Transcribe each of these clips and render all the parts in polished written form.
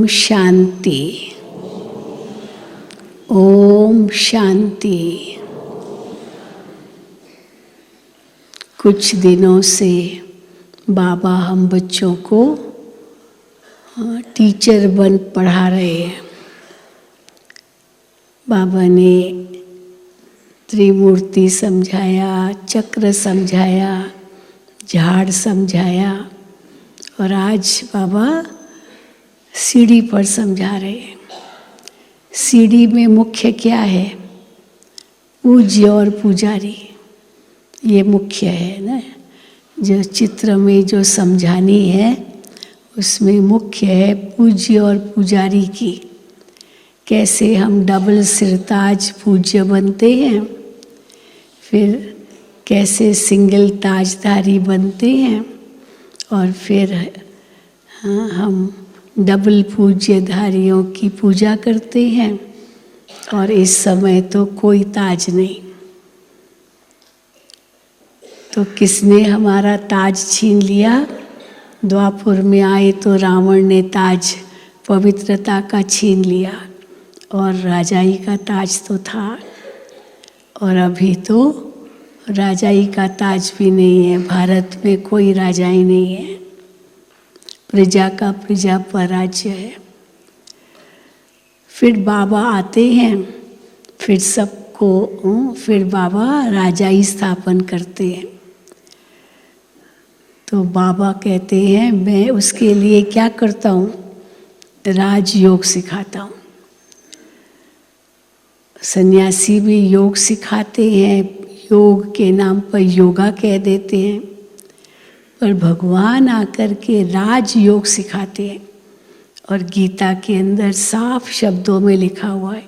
ओम शांति। ओम शांति। कुछ दिनों से बाबा हम बच्चों को टीचर बन पढ़ा रहे हैं। बाबा ने त्रिमूर्ति समझाया, चक्र समझाया, झाड़ समझाया और आज बाबा सीढ़ी पर समझा रहे हैं। सीढ़ी में मुख्य क्या है? पूज्य और पुजारी, ये मुख्य है ना। जो चित्र में जो समझानी है उसमें मुख्य है पूज्य और पुजारी की। कैसे हम डबल सिरताज पूज्य बनते हैं, फिर कैसे सिंगल ताजधारी बनते हैं और फिर हम डबल पूज्यधारियों की पूजा करते हैं। और इस समय तो कोई ताज नहीं, तो किसने हमारा ताज छीन लिया? द्वापुर में आए तो रावण ने ताज पवित्रता का छीन लिया और राजाई का ताज तो था, और अभी तो राजाई का ताज भी नहीं है। भारत में कोई राजाई नहीं है, प्रजा का प्रजा पर राज्य है। फिर बाबा आते हैं, फिर सबको फिर बाबा राजाई स्थापन करते हैं। तो बाबा कहते हैं मैं उसके लिए क्या करता हूँ? राजयोग सिखाता हूँ। सन्यासी भी योग सिखाते हैं, योग के नाम पर योगा कह देते हैं, पर भगवान आकर के राजयोग सिखाते हैं। और गीता के अंदर साफ शब्दों में लिखा हुआ है,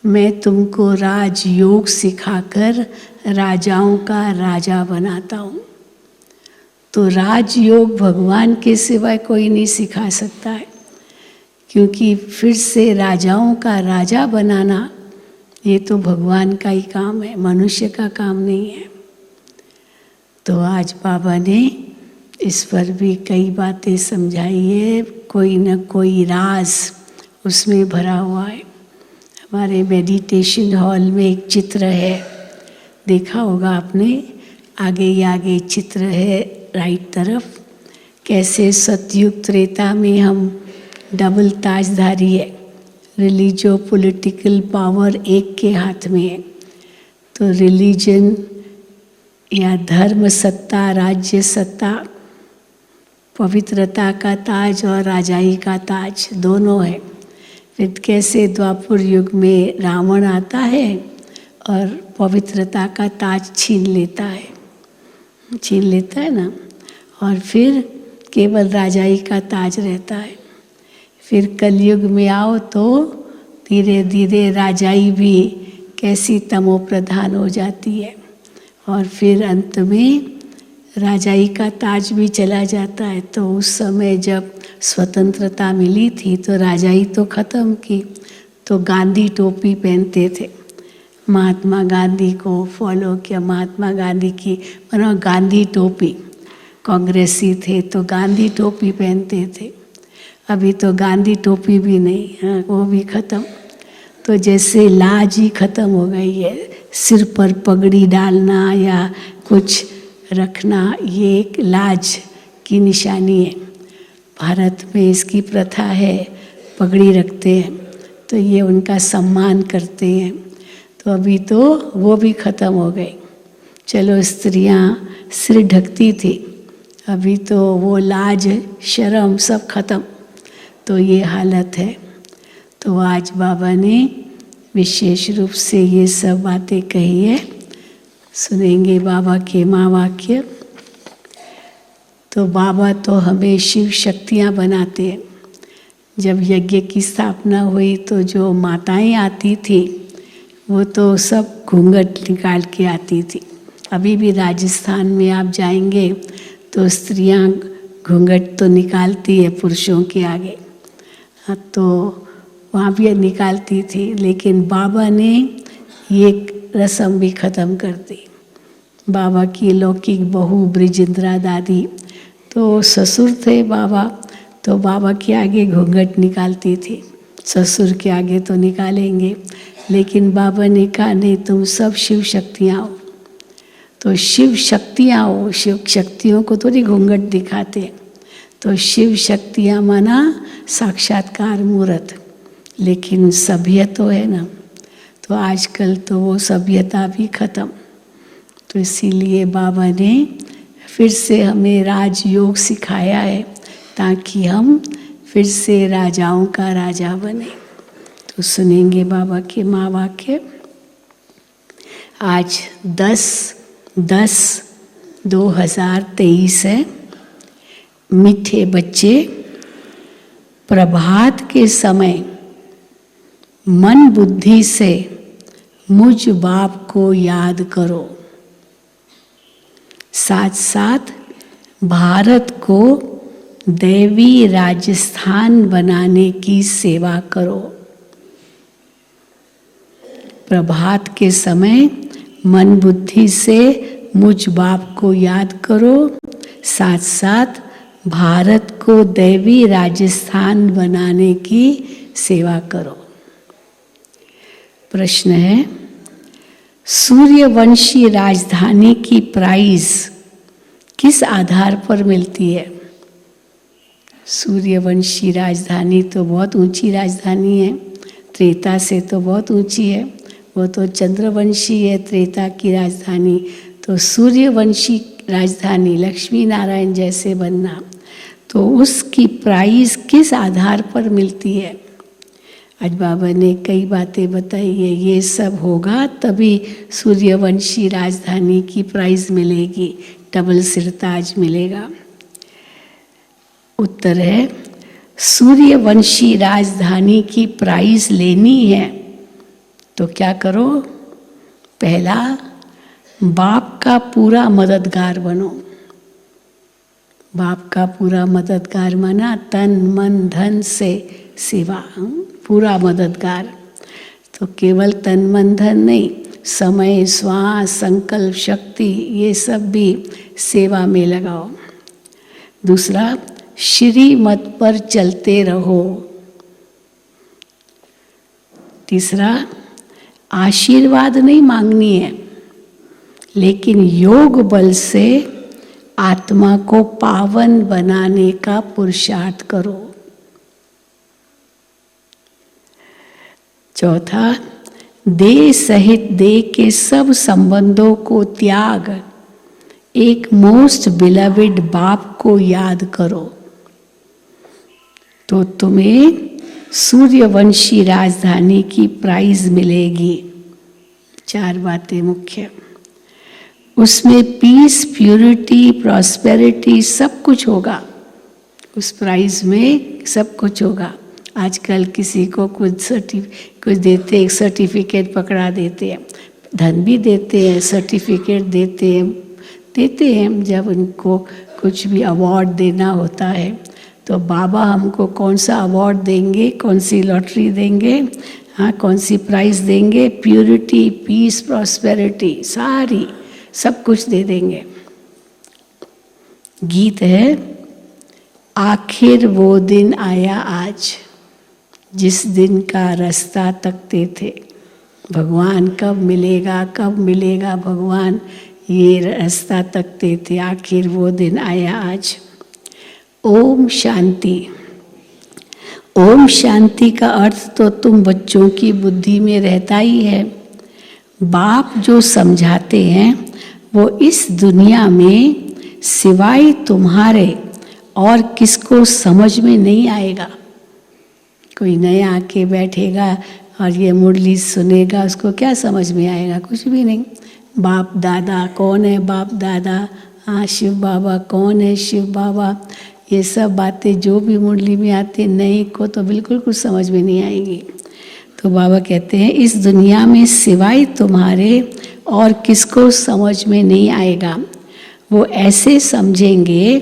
मैं तुमको राजयोग सिखाकर राजाओं का राजा बनाता हूँ। तो राजयोग भगवान के सिवाय कोई नहीं सिखा सकता है, क्योंकि फिर से राजाओं का राजा बनाना ये तो भगवान का ही काम है, मनुष्य का काम नहीं है। तो आज बाबा ने इस पर भी कई बातें समझाई है। कोई न कोई राज उसमें भरा हुआ है। हमारे मेडिटेशन हॉल में एक चित्र है, देखा होगा आपने, आगे ही आगे चित्र है राइट तरफ, कैसे सतयुग त्रेता में हम डबल ताजधारी है। रिलीजो पॉलिटिकल पावर एक के हाथ में है, तो रिलीजन या धर्म सत्ता, राज्य सत्ता, पवित्रता का ताज और राजाई का ताज दोनों है। फिर कैसे द्वापुर युग में रावण आता है और पवित्रता का ताज छीन लेता है ना, और फिर केवल राजाई का ताज रहता है। फिर कलयुग में आओ तो धीरे धीरे राजाई भी कैसी तमो प्रधान हो जाती है, और फिर अंत में राजाई का ताज भी चला जाता है। तो उस समय जब स्वतंत्रता मिली थी तो राजाई तो ख़त्म की, तो गांधी टोपी पहनते थे। महात्मा गांधी को फॉलो किया, महात्मा गांधी की मतलब गांधी टोपी, कांग्रेसी थे तो गांधी टोपी पहनते थे। अभी तो गांधी टोपी भी नहीं, हाँ वो भी ख़त्म। तो जैसे लाज ही ख़त्म हो गई है, सिर पर पगड़ी डालना या कुछ रखना ये एक लाज की निशानी है। भारत में इसकी प्रथा है, पगड़ी रखते हैं तो ये उनका सम्मान करते हैं। तो अभी तो वो भी ख़त्म हो गई। चलो स्त्रियां सिर ढकती थी, अभी तो वो लाज शर्म सब खत्म। तो ये हालत है। तो आज बाबा ने विशेष रूप से ये सब बातें कही है, सुनेंगे बाबा के माँ वाक्य। तो बाबा तो हमें शिव शक्तियाँ बनाते हैं। जब यज्ञ की स्थापना हुई तो जो माताएं आती थी वो तो सब घूंघट निकाल के आती थी। अभी भी राजस्थान में आप जाएंगे तो स्त्रियां घूंघट तो निकालती है पुरुषों के आगे, हाँ तो वहाँ भी निकालती थी। लेकिन बाबा ने ये रस्म भी ख़त्म कर दी। बाबा की लौकिक बहू ब्रिजेंद्रा दादी, तो ससुर थे बाबा, तो बाबा के आगे घूंघट निकालती थी, ससुर के आगे तो निकालेंगे, लेकिन बाबा ने कहा नहीं, तुम सब शिव शक्तियाँ हो, तो शिव शक्तियाँ हो, शिव शक्तियों को थोड़ी घूंघट दिखाते। तो शिव शक्तियाँ माना साक्षात्कार मूर्त, लेकिन सभ्य तो है ना, तो आजकल तो वो सभ्यता भी खत्म। तो इसीलिए बाबा ने फिर से हमें राजयोग सिखाया है, ताकि हम फिर से राजाओं का राजा बने। तो सुनेंगे बाबा के महावाक्य। आज 10/10/2023 है। मीठे बच्चे, प्रभात के समय मन बुद्धि से मुझ बाप को याद करो, साथ साथ भारत को दैवी राजस्थान बनाने की सेवा करो। प्रभात के समय मन बुद्धि से मुझ बाप को याद करो, साथ साथ भारत को दैवी राजस्थान बनाने की सेवा करो। प्रश्न है, सूर्यवंशी राजधानी की प्राइज किस आधार पर मिलती है? सूर्यवंशी राजधानी तो बहुत ऊंची राजधानी है, त्रेता से तो बहुत ऊंची है, वो तो चंद्रवंशी है त्रेता की राजधानी। तो सूर्यवंशी राजधानी लक्ष्मी नारायण जैसे बनना, तो उसकी प्राइस किस आधार पर मिलती है? आज बाबा ने कई बातें बताई है, ये सब होगा तभी सूर्यवंशी राजधानी की प्राइज मिलेगी, डबल सिरताज मिलेगा। उत्तर है, सूर्यवंशी राजधानी की प्राइज लेनी है तो क्या करो? पहला, बाप का पूरा मददगार बनो। बाप का पूरा मददगार माना तन मन धन से सेवा, पूरा मददगार। तो केवल तन मन धन नहीं, समय श्वास संकल्प शक्ति ये सब भी सेवा में लगाओ। दूसरा, श्रीमत पर चलते रहो। तीसरा, आशीर्वाद नहीं मांगनी है, लेकिन योग बल से आत्मा को पावन बनाने का पुरुषार्थ करो। चौथा, देह सहित देह के सब संबंधों को त्याग एक मोस्ट बिलवेड बाप को याद करो, तो तुम्हें सूर्यवंशी राजधानी की प्राइज मिलेगी। 4 बातें मुख्य, उसमें पीस, प्यूरिटी, प्रॉस्पेरिटी सब कुछ होगा। उस प्राइज में सब कुछ होगा। आजकल किसी को कुछ देते, एक सर्टिफिकेट पकड़ा देते हैं, धन भी देते हैं, सर्टिफिकेट देते हैं। जब उनको कुछ भी अवार्ड देना होता है तो बाबा हमको कौन सा अवार्ड देंगे, कौन सी लॉटरी देंगे, हाँ कौन सी प्राइज देंगे? प्यूरिटी, पीस, प्रॉस्पेरिटी सारी सब कुछ दे देंगे। गीत है, आखिर वो दिन आया आज जिस दिन का रास्ता तकते थे, भगवान कब मिलेगा भगवान, ये रास्ता तकते थे, आखिर वो दिन आया आज। ओम शांति। ओम शांति का अर्थ तो तुम बच्चों की बुद्धि में रहता ही है। बाप जो समझाते हैं वो इस दुनिया में सिवाय तुम्हारे और किसको समझ में नहीं आएगा। कोई नया आके बैठेगा और ये मुरली सुनेगा, उसको क्या समझ में आएगा? कुछ भी नहीं। बाप दादा कौन है? बाप दादा, हाँ शिव बाबा कौन है? शिव बाबा, ये सब बातें जो भी मुरली में आती, नई को तो बिल्कुल कुछ समझ में नहीं आएगी। तो बाबा कहते हैं इस दुनिया में सिवाय तुम्हारे और किसको समझ में नहीं आएगा। वो ऐसे समझेंगे,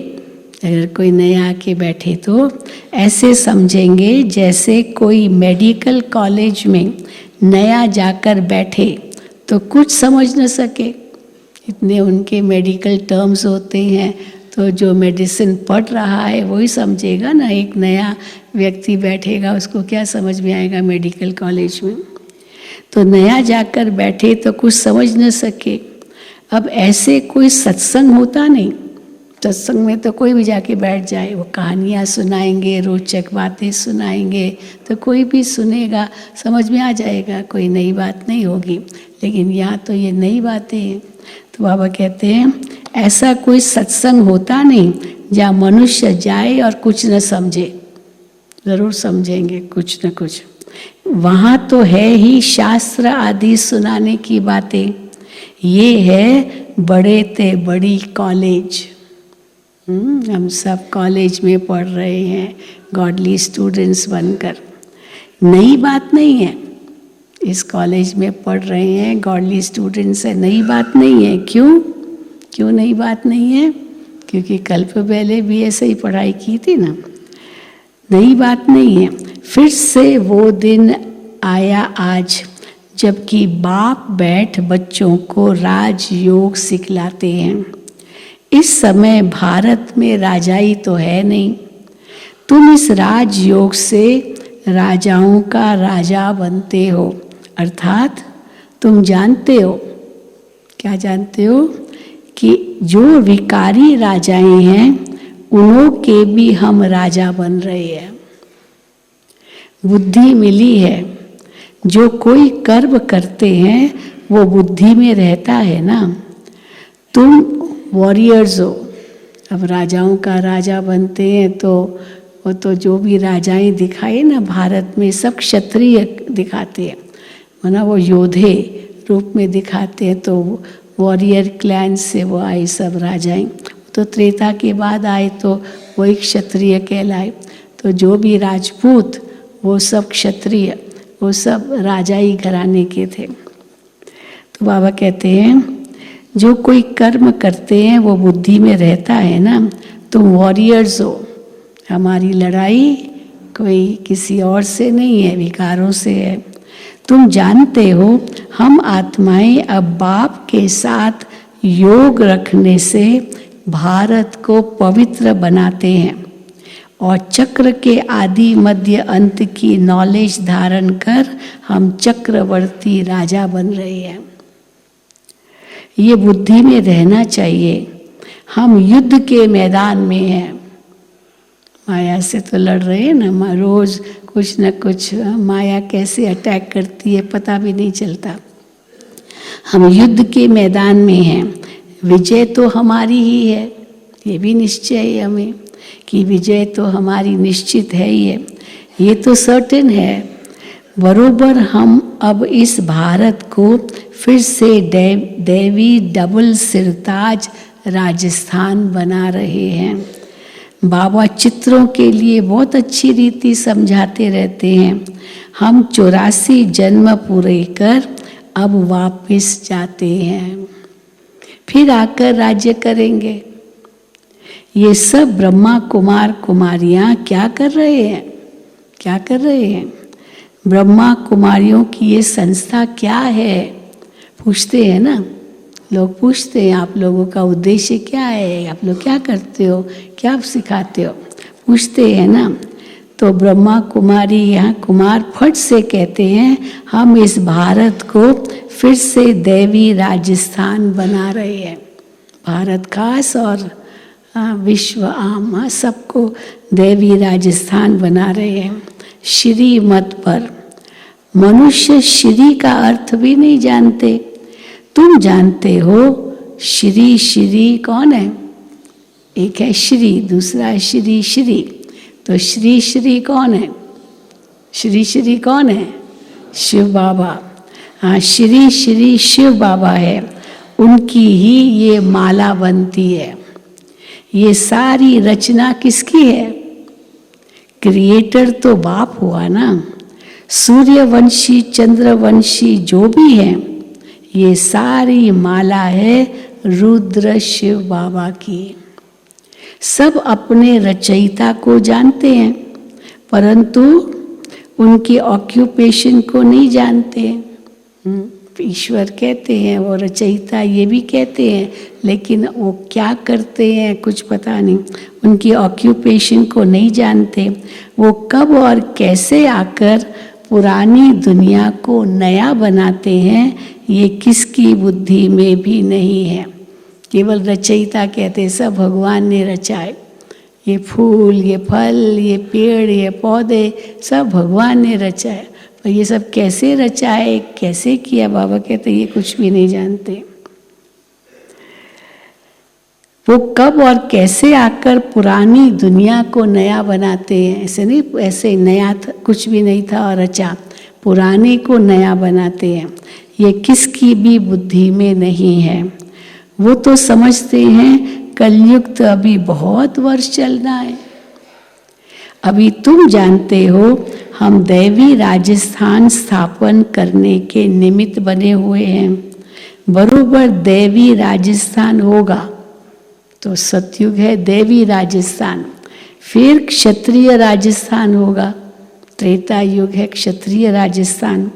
अगर कोई नया आके बैठे तो ऐसे समझेंगे जैसे कोई मेडिकल कॉलेज में नया जाकर बैठे तो कुछ समझ न सके, इतने उनके मेडिकल टर्म्स होते हैं, तो जो मेडिसिन पढ़ रहा है वही समझेगा ना। एक नया व्यक्ति बैठेगा, उसको क्या समझ में आएगा मेडिकल कॉलेज में? तो नया जाकर बैठे तो कुछ समझ न सके। अब ऐसे कोई सत्संग होता नहीं। सत्संग में तो कोई भी जाके बैठ जाए, वो कहानियाँ सुनाएंगे, रोचक बातें सुनाएंगे, तो कोई भी सुनेगा, समझ में आ जाएगा, कोई नई बात नहीं होगी। लेकिन यहाँ तो ये नई बातें हैं। तो बाबा कहते हैं ऐसा कोई सत्संग होता नहीं जहाँ मनुष्य जाए और कुछ न समझे। ज़रूर समझेंगे कुछ न कुछ। वहाँ तो है ही शास्त्र आदि सुनाने की बातें। ये है बड़े ते बड़ी कॉलेज। हम सब कॉलेज में पढ़ रहे हैं गॉडली स्टूडेंट्स बनकर। नई बात नहीं है, इस कॉलेज में पढ़ रहे हैं गॉडली स्टूडेंट्स है, नई बात नहीं है। क्यों नई बात नहीं है? क्योंकि कल्प पहले भी ऐसे ही पढ़ाई की थी ना। नई बात नहीं है। फिर से वो दिन आया आज जबकि बाप बैठ बच्चों को राजयोग सिखलाते हैं। इस समय भारत में राजाई तो है नहीं। तुम इस राजयोग से राजाओं का राजा बनते हो। अर्थात तुम जानते हो, क्या जानते हो? कि जो विकारी राजाएं हैं उन्हों के भी हम राजा बन रहे हैं। बुद्धि मिली है। जो कोई कर्म करते हैं वो बुद्धि में रहता है ना। तुम वॉरियर्स हो। अब राजाओं का राजा बनते हैं तो वो तो जो भी राजाएं दिखाए ना भारत में सब क्षत्रिय दिखाते हैं, माना वो योद्धे रूप में दिखाते हैं। तो वॉरियर क्लैन से वो आए सब राजाएं। तो त्रेता के बाद आए तो वो एक क्षत्रिय कहलाए। तो जो भी राजपूत वो सब क्षत्रिय, वो सब राजाई घराने के थे। तो बाबा कहते हैं जो कोई कर्म करते हैं वो बुद्धि में रहता है ना। तुम वॉरियर्स हो। हमारी लड़ाई कोई किसी और से नहीं है, विकारों से है। तुम जानते हो हम आत्माएं अब बाप के साथ योग रखने से भारत को पवित्र बनाते हैं और चक्र के आदि मध्य अंत की नॉलेज धारण कर हम चक्रवर्ती राजा बन रहे हैं। ये बुद्धि में रहना चाहिए। हम युद्ध के मैदान में हैं। माया से तो लड़ रहे हैं ना, रोज कुछ न कुछ माया कैसे अटैक करती है पता भी नहीं चलता। हम युद्ध के मैदान में हैं। विजय तो हमारी ही है, ये भी निश्चय है हमें कि विजय तो हमारी निश्चित है ही है। ये तो सर्टेन है। बरोबर हम अब इस भारत को फिर से देवी डबल सिरताज राजस्थान बना रहे हैं। बाबा चित्रों के लिए बहुत अच्छी रीति समझाते रहते हैं। हम 84 जन्म पूरे कर अब वापस जाते हैं, फिर आकर राज्य करेंगे। ये सब ब्रह्मा कुमार कुमारियाँ क्या कर रहे हैं? क्या कर रहे हैं? ब्रह्मा कुमारियों की ये संस्था क्या है? पूछते हैं ना लोग, पूछते हैं आप लोगों का उद्देश्य क्या है, आप लोग क्या करते हो, क्या आप सिखाते हो, पूछते हैं ना। तो ब्रह्मा कुमारी यहाँ कुमार फट से कहते हैं हम इस भारत को फिर से देवी राजस्थान बना रहे हैं। भारत खास और विश्व आम सबको देवी राजस्थान बना रहे हैं। श्री मत पर मनुष्य श्री का अर्थ भी नहीं जानते। तुम जानते हो श्री श्री कौन है? एक है श्री, दूसरा है श्री श्री। तो श्री श्री कौन है? श्री श्री कौन है? शिव बाबा। हाँ, श्री श्री शिव बाबा है। उनकी ही ये माला बनती है। ये सारी रचना किसकी है? क्रिएटर तो बाप हुआ ना। सूर्यवंशी चंद्रवंशी जो भी है, ये सारी माला है रुद्र शिव बाबा की। सब अपने रचयिता को जानते हैं परंतु उनके ऑक्यूपेशन को नहीं जानते। ईश्वर कहते हैं, वो रचयिता ये भी कहते हैं, लेकिन वो क्या करते हैं कुछ पता नहीं, उनकी ऑक्यूपेशन को नहीं जानते। वो कब और कैसे आकर पुरानी दुनिया को नया बनाते हैं, ये किसकी बुद्धि में भी नहीं है। केवल रचयिता कहते हैं, सब भगवान ने रचाए, ये फूल, ये फल, ये पेड़, ये पौधे सब भगवान ने रचाए, पर ये सब कैसे रचाए, कैसे किया, बाबा कहते ये कुछ भी नहीं जानते। वो कब और कैसे आकर पुरानी दुनिया को नया बनाते हैं, ऐसे नहीं, ऐसे नया था, कुछ भी नहीं था और रचा, पुराने को नया बनाते हैं, ये किसकी भी बुद्धि में नहीं है। वो तो समझते हैं कलयुग तो अभी बहुत वर्ष चलना है। अभी तुम जानते हो हम दैवी राजस्थान स्थापन करने के निमित्त बने हुए हैं। बरोबर दैवी राजस्थान होगा तो सतयुग है दैवी राजस्थान, फिर क्षत्रिय राजस्थान होगा, त्रेता युग है क्षत्रिय राजस्थान।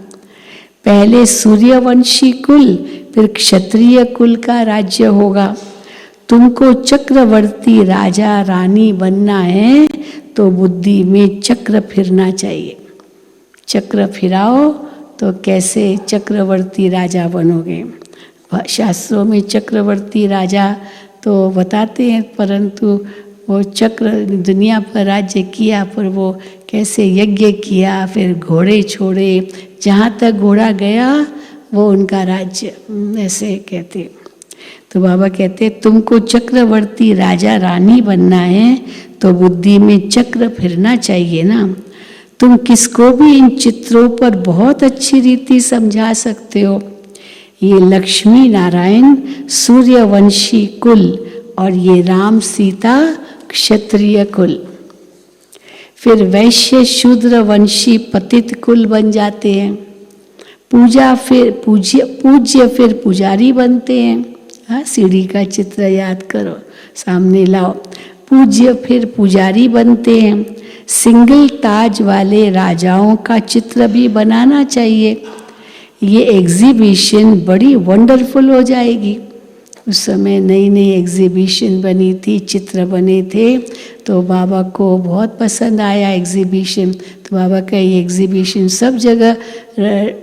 पहले सूर्यवंशी कुल, फिर क्षत्रिय कुल का राज्य होगा। तुमको चक्रवर्ती राजा रानी बनना है तो बुद्धि में चक्र फिरना चाहिए। चक्र फिराओ तो कैसे चक्रवर्ती राजा बनोगे। शास्त्रों में चक्रवर्ती राजा तो बताते हैं, परंतु वो चक्र दुनिया पर राज्य किया, पर वो कैसे यज्ञ किया, फिर घोड़े छोड़े, जहाँ तक घोड़ा गया वो उनका राज्य, ऐसे कहते। तो बाबा कहते तुमको चक्रवर्ती राजा रानी बनना है तो बुद्धि में चक्र फिरना चाहिए ना। तुम किसको भी इन चित्रों पर बहुत अच्छी रीति समझा सकते हो। ये लक्ष्मी नारायण सूर्यवंशी कुल और ये राम सीता क्षत्रिय कुल, फिर वैश्य शूद्र वंशी पतित कुल बन जाते हैं। पूजा फिर पूज्य फिर पुजारी बनते हैं। हाँ, सीढ़ी का चित्र याद करो, सामने लाओ। पूज्य फिर पुजारी बनते हैं। सिंगल ताज वाले राजाओं का चित्र भी बनाना चाहिए। ये एग्जीबिशन बड़ी वंडरफुल हो जाएगी। उस समय नई नई एग्जीबिशन बनी थी, चित्र बने थे, तो बाबा को बहुत पसंद आया एग्जीबिशन। तो बाबा का ये एग्जीबिशन सब जगह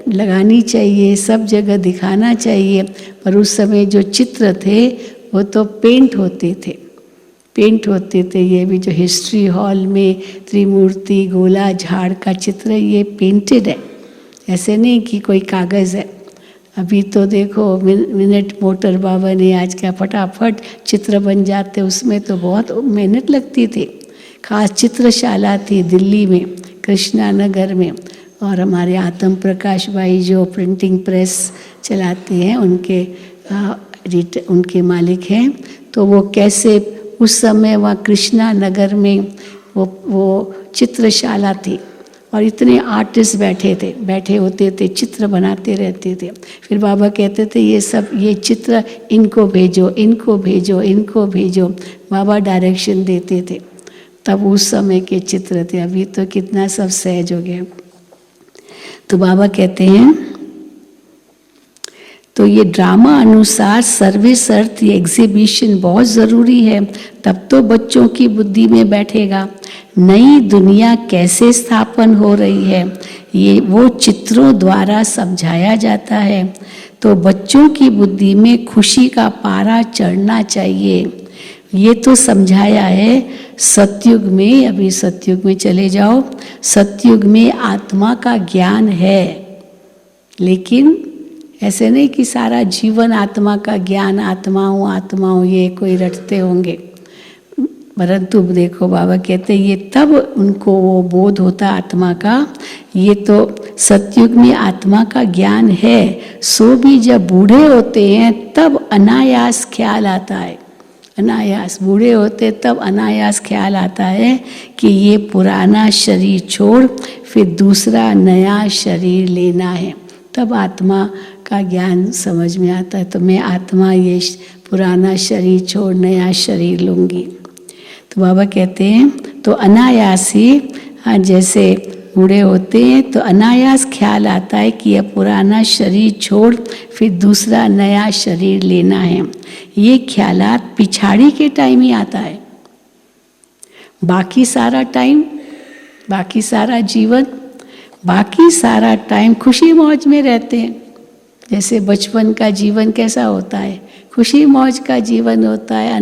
लगानी चाहिए, सब जगह दिखाना चाहिए। पर उस समय जो चित्र थे वो तो पेंट होते थे। ये भी जो हिस्ट्री हॉल में त्रिमूर्ति गोला झाड़ का चित्र, ये पेंटेड है, ऐसे नहीं कि कोई कागज़ है। अभी तो देखो मिनट मोटर बाबा ने आज क्या फटाफट चित्र बन जाते, उसमें तो बहुत मेहनत लगती थी। खास चित्रशाला थी दिल्ली में कृष्णा नगर में, और हमारे आत्म प्रकाश भाई जो प्रिंटिंग प्रेस चलाते हैं उनके मालिक हैं। तो वो कैसे उस समय वहाँ कृष्णा नगर में वो चित्रशाला थी और इतने आर्टिस्ट बैठे होते थे, चित्र बनाते रहते थे। फिर बाबा कहते थे ये चित्र इनको भेजो। बाबा डायरेक्शन देते थे। तब उस समय के चित्र थे, अभी तो कितना सब सहज हो गया। तो बाबा कहते हैं तो ये ड्रामा अनुसार सर्विस अर्थ ये एग्जीबिशन बहुत ज़रूरी है, तब तो बच्चों की बुद्धि में बैठेगा। नई दुनिया कैसे स्थापन हो रही है ये वो चित्रों द्वारा समझाया जाता है, तो बच्चों की बुद्धि में खुशी का पारा चढ़ना चाहिए। ये तो समझाया है सतयुग में। अभी सतयुग में चले जाओ, सतयुग में आत्मा का ज्ञान है, लेकिन ऐसे नहीं कि सारा जीवन आत्मा का ज्ञान, आत्मा हूँ ये कोई रटते होंगे। परंतु देखो बाबा कहते ये तब उनको वो बोध होता आत्मा का। ये तो सतयुग में आत्मा का ज्ञान है, सो भी जब बूढ़े होते हैं तब अनायास ख्याल आता है। अनायास बूढ़े होते तब अनायास ख्याल आता है कि ये पुराना शरीर छोड़ फिर दूसरा नया शरीर लेना है। तब आत्मा का ज्ञान समझ में आता है। तो मैं आत्मा ये पुराना शरीर छोड़ नया शरीर लूँगी। तो बाबा कहते हैं तो अनायास ही, हाँ, जैसे बूढ़े होते हैं तो अनायास ख्याल आता है कि यह पुराना शरीर छोड़ फिर दूसरा नया शरीर लेना है। ये ख्यालात पिछाड़ी के टाइम ही आता है। बाकी सारा टाइम, बाकी सारा जीवन, बाकी सारा टाइम खुशी मौज में रहते हैं। जैसे बचपन का जीवन कैसा होता है, खुशी मौज का जीवन होता है,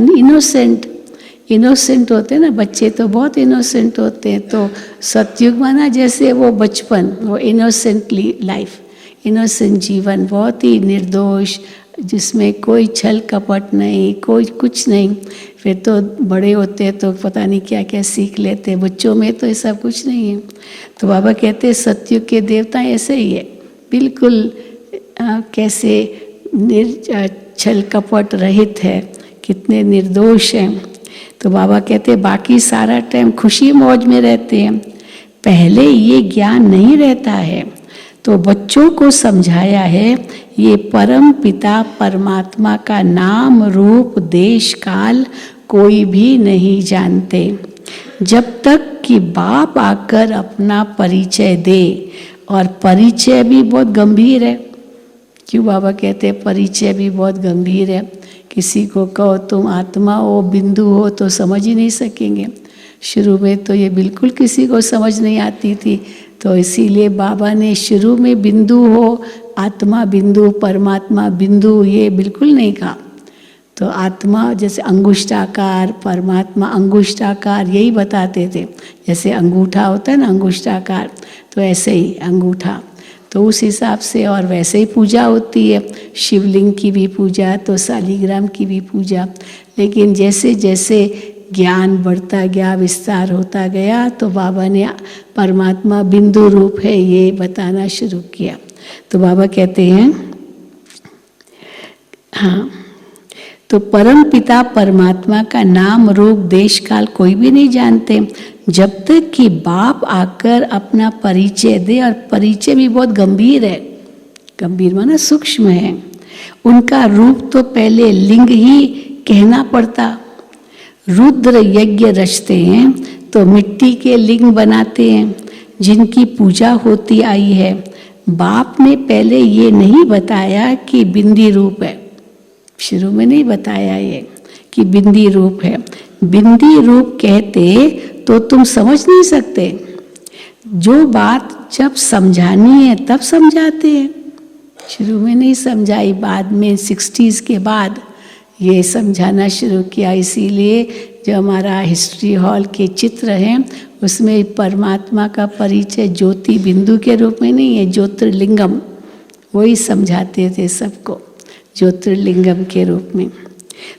इनोसेंट होते हैं ना बच्चे, तो बहुत इनोसेंट होते हैं। तो सतयुग माना जैसे वो बचपन, वो इनोसेंटली लाइफ, इनोसेंट जीवन, बहुत ही निर्दोष, जिसमें कोई छल कपट नहीं, कोई कुछ नहीं। फिर तो बड़े होते हैं तो पता नहीं क्या क्या सीख लेते हैं, बच्चों में तो ये सब कुछ नहीं है। तो बाबा कहते हैं सतयुग के देवता ऐसे ही है, बिल्कुल कैसे छल कपट रहित है, कितने निर्दोष हैं। तो बाबा कहते हैं बाकी सारा टाइम खुशी मौज में रहते हैं। पहले ये ज्ञान नहीं रहता है तो बच्चों को समझाया है ये परम पिता परमात्मा का नाम रूप देश काल कोई भी नहीं जानते। जब तक कि बाप आकर अपना परिचय दे, और परिचय भी बहुत गंभीर है। क्यों बाबा कहते हैं परिचय भी बहुत गंभीर है। किसी को कहो तुम आत्मा हो, बिंदु हो, तो समझ ही नहीं सकेंगे। शुरू में तो ये बिल्कुल किसी को समझ नहीं आती थी, तो इसीलिए बाबा ने शुरू में बिंदु हो, आत्मा बिंदु, परमात्मा बिंदु, ये बिल्कुल नहीं कहा। तो आत्मा जैसे अंगुष्ठाकार, परमात्मा अंगुष्ठाकार, यही बताते थे। जैसे अंगूठा होता है ना अंगुष्ठाकार, तो ऐसे ही अंगूठा, तो उस हिसाब से। और वैसे ही पूजा होती है, शिवलिंग की भी पूजा, तो शालिग्राम की भी पूजा। लेकिन जैसे जैसे ज्ञान बढ़ता गया, विस्तार होता गया, तो बाबा ने परमात्मा बिंदु रूप है ये बताना शुरू किया। तो बाबा कहते हैं हाँ, तो परम पिता परमात्मा का नाम रूप देश काल कोई भी नहीं जानते, जब तक कि बाप आकर अपना परिचय दे। और परिचय भी बहुत गंभीर है, गंभीर माना सूक्ष्म है। उनका रूप तो पहले लिंग ही कहना पड़ता। रुद्र यज्ञ रचते हैं तो मिट्टी के लिंग बनाते हैं जिनकी पूजा होती आई है। बाप ने पहले ये नहीं बताया कि बिंदी रूप है, शुरू में नहीं बताया ये कि बिंदी रूप है। बिंदी रूप कहते तो तुम समझ नहीं सकते। जो बात जब समझानी है तब समझाते हैं, शुरू में नहीं समझाई, बाद में 60s के बाद ये समझाना शुरू किया। इसीलिए जो हमारा हिस्ट्री हॉल के चित्र हैं उसमें परमात्मा का परिचय ज्योति बिंदु के रूप में नहीं है, ज्योतिर्लिंगम, वही समझाते थे सबको ज्योतिर्लिंगम के रूप में।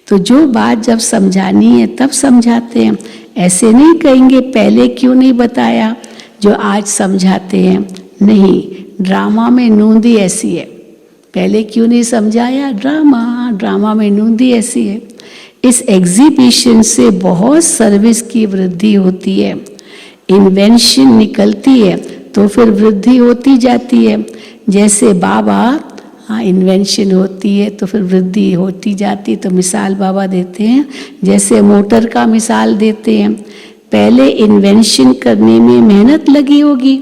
तो जो बात जब समझानी है तब समझाते हैं, ऐसे नहीं कहेंगे पहले क्यों नहीं बताया जो आज समझाते हैं। नहीं, ड्रामा में नूंदी ऐसी है, पहले क्यों नहीं समझाया, ड्रामा में नूंदी ऐसी है। इस एग्जीबिशन से बहुत सर्विस की वृद्धि होती है, इन्वेंशन निकलती है तो फिर वृद्धि होती जाती है। जैसे बाबा इन्वेंशन होती है तो फिर वृद्धि होती जाती है। तो मिसाल बाबा देते हैं, जैसे मोटर का मिसाल देते हैं। पहले इन्वेंशन करने में मेहनत लगी होगी,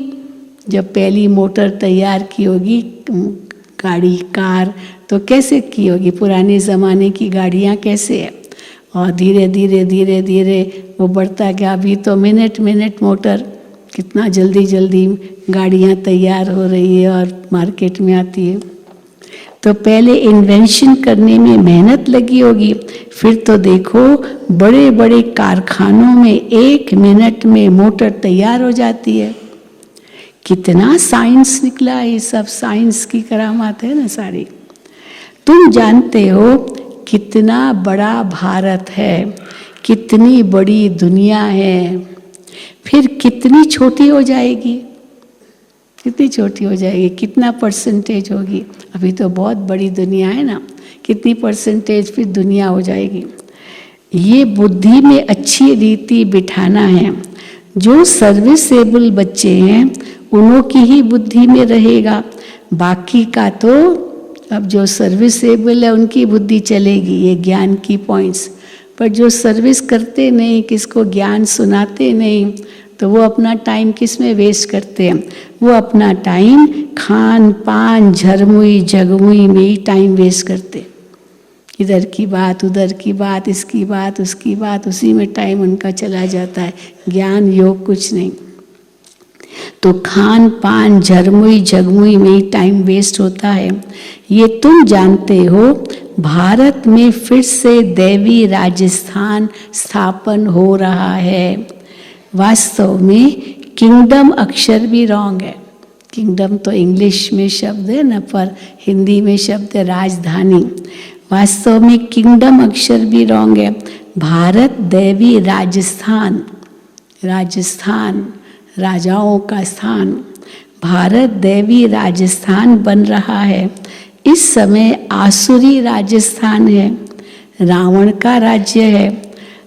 जब पहली मोटर तैयार की होगी, गाड़ी कार, तो कैसे की होगी, पुराने ज़माने की गाड़ियाँ कैसे है, और धीरे धीरे धीरे धीरे वो बढ़ता गया। अभी तो मिनट मोटर, कितना जल्दी जल्दी गाड़ियाँ तैयार हो रही है और मार्केट में आती है। तो पहले इन्वेंशन करने में मेहनत लगी होगी, फिर तो देखो बड़े बड़े कारखानों में 1 मिनट में मोटर तैयार हो जाती है। कितना साइंस निकला है, ये सब साइंस की करामात है ना सारी। तुम जानते हो कितना बड़ा भारत है, कितनी बड़ी दुनिया है, फिर कितनी छोटी हो जाएगी, कितनी छोटी हो जाएगी, कितना परसेंटेज होगी। अभी तो बहुत बड़ी दुनिया है ना, कितनी परसेंटेज फिर दुनिया हो जाएगी। ये बुद्धि में अच्छी रीति बिठाना है। जो सर्विसेबल बच्चे हैं उन्हों की ही बुद्धि में रहेगा, बाकी का तो अब जो सर्विसेबल है उनकी बुद्धि चलेगी, ये ज्ञान की पॉइंट्स। पर जो सर्विस करते नहीं, किसको ज्ञान सुनाते नहीं, तो वो अपना टाइम किस में वेस्ट करते हैं? वो अपना टाइम खान पान झरमुई झगमुई में ही टाइम वेस्ट करते। इधर की बात उधर की बात, इसकी बात उसकी बात, उसी में टाइम उनका चला जाता है। ज्ञान योग कुछ नहीं। तो खान पान झरमुई झगमुई में ही टाइम वेस्ट होता है। ये तुम जानते हो भारत में फिर से दैवी राजस्थान स्थापन हो रहा है। वास्तव में किंगडम अक्षर भी रॉन्ग है। किंगडम तो इंग्लिश में शब्द है ना, पर हिंदी में शब्द है राजधानी। वास्तव में किंगडम अक्षर भी रॉन्ग है। भारत दैवी राजस्थान, राजस्थान राजाओं का स्थान, भारत दैवी राजस्थान बन रहा है। इस समय आसुरी राजस्थान है, रावण का राज्य है।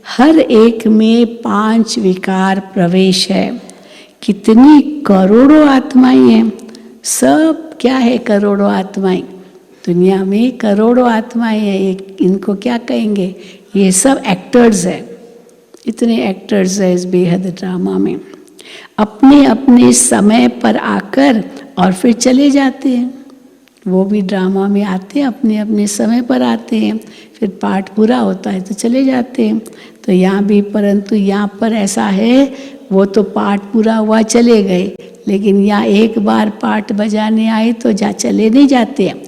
हर एक में 5 विकार प्रवेश है। कितनी करोड़ों आत्माएं हैं। सब क्या है? करोड़ों आत्माएं। दुनिया में करोड़ों आत्माएं हैं। इनको क्या कहेंगे? ये सब एक्टर्स है। इतने एक्टर्स है इस बेहद ड्रामा में। अपने अपने समय पर आकर और फिर चले जाते हैं। वो भी ड्रामा में आते हैं, अपने अपने समय पर आते हैं, फिर पार्ट पूरा होता है तो चले जाते हैं। तो यहाँ भी, परंतु यहाँ पर ऐसा है, वो तो पार्ट पूरा हुआ चले गए, लेकिन यहाँ एक बार पार्ट बजाने आए तो जा चले नहीं जाते हैं,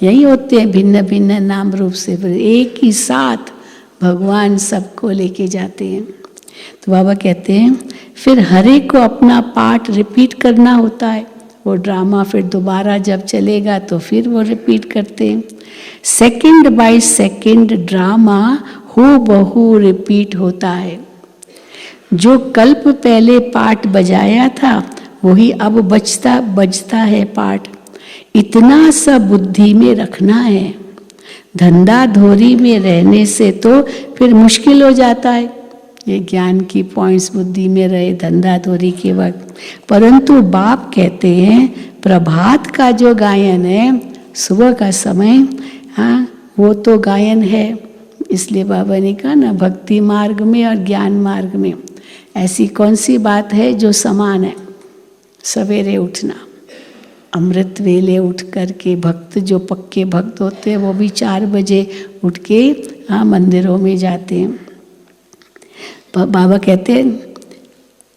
यही होते हैं भिन्न भिन्न नाम रूप से। फिर एक ही साथ भगवान सबको लेके जाते हैं। तो बाबा कहते हैं फिर हर एक को अपना पार्ट रिपीट करना होता है। वो ड्रामा फिर दोबारा जब चलेगा तो फिर वो रिपीट करते हैं। सेकंड बाय सेकंड ड्रामा हूबहू रिपीट होता है। जो कल्प पहले पार्ट बजाया था वही अब बजता है पार्ट। इतना सा बुद्धि में रखना है। धंधा धोरी में रहने से तो फिर मुश्किल हो जाता है। ये ज्ञान की पॉइंट्स बुद्धि में रहे धंधा धोरी के वक्त। परंतु बाप कहते हैं प्रभात का जो गायन है, सुबह का समय, हाँ वो तो गायन है। इसलिए बाबा ने कहा ना, भक्ति मार्ग में और ज्ञान मार्ग में ऐसी कौन सी बात है जो समान है? सवेरे उठना, अमृत वेले उठ करके, भक्त जो पक्के भक्त होते हैं वो भी 4 बजे उठ के हाँ मंदिरों में जाते हैं। बाबा कहते हैं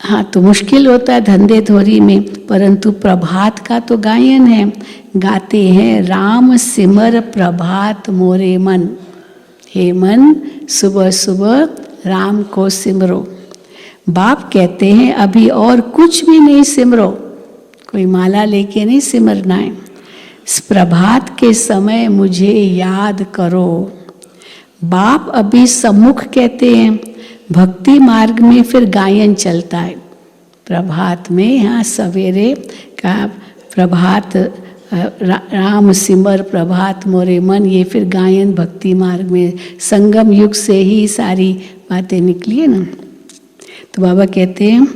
हाँ तो मुश्किल होता है धंधे धोरी में, परंतु प्रभात का तो गायन है। गाते हैं राम सिमर प्रभात मोरे मन। हे मन, सुबह सुबह राम को सिमरो। बाप कहते हैं अभी और कुछ भी नहीं सिमरो, कोई माला लेके नहीं सिमरना है। प्रभात के समय मुझे याद करो। बाप अभी सम्मुख कहते हैं। भक्ति मार्ग में फिर गायन चलता है। प्रभात में यहाँ सवेरे का प्रभात, राम सिमर प्रभात मोरे मन, ये फिर गायन भक्ति मार्ग में संगम युग से ही सारी बातें निकली है ना। तो बाबा कहते हैं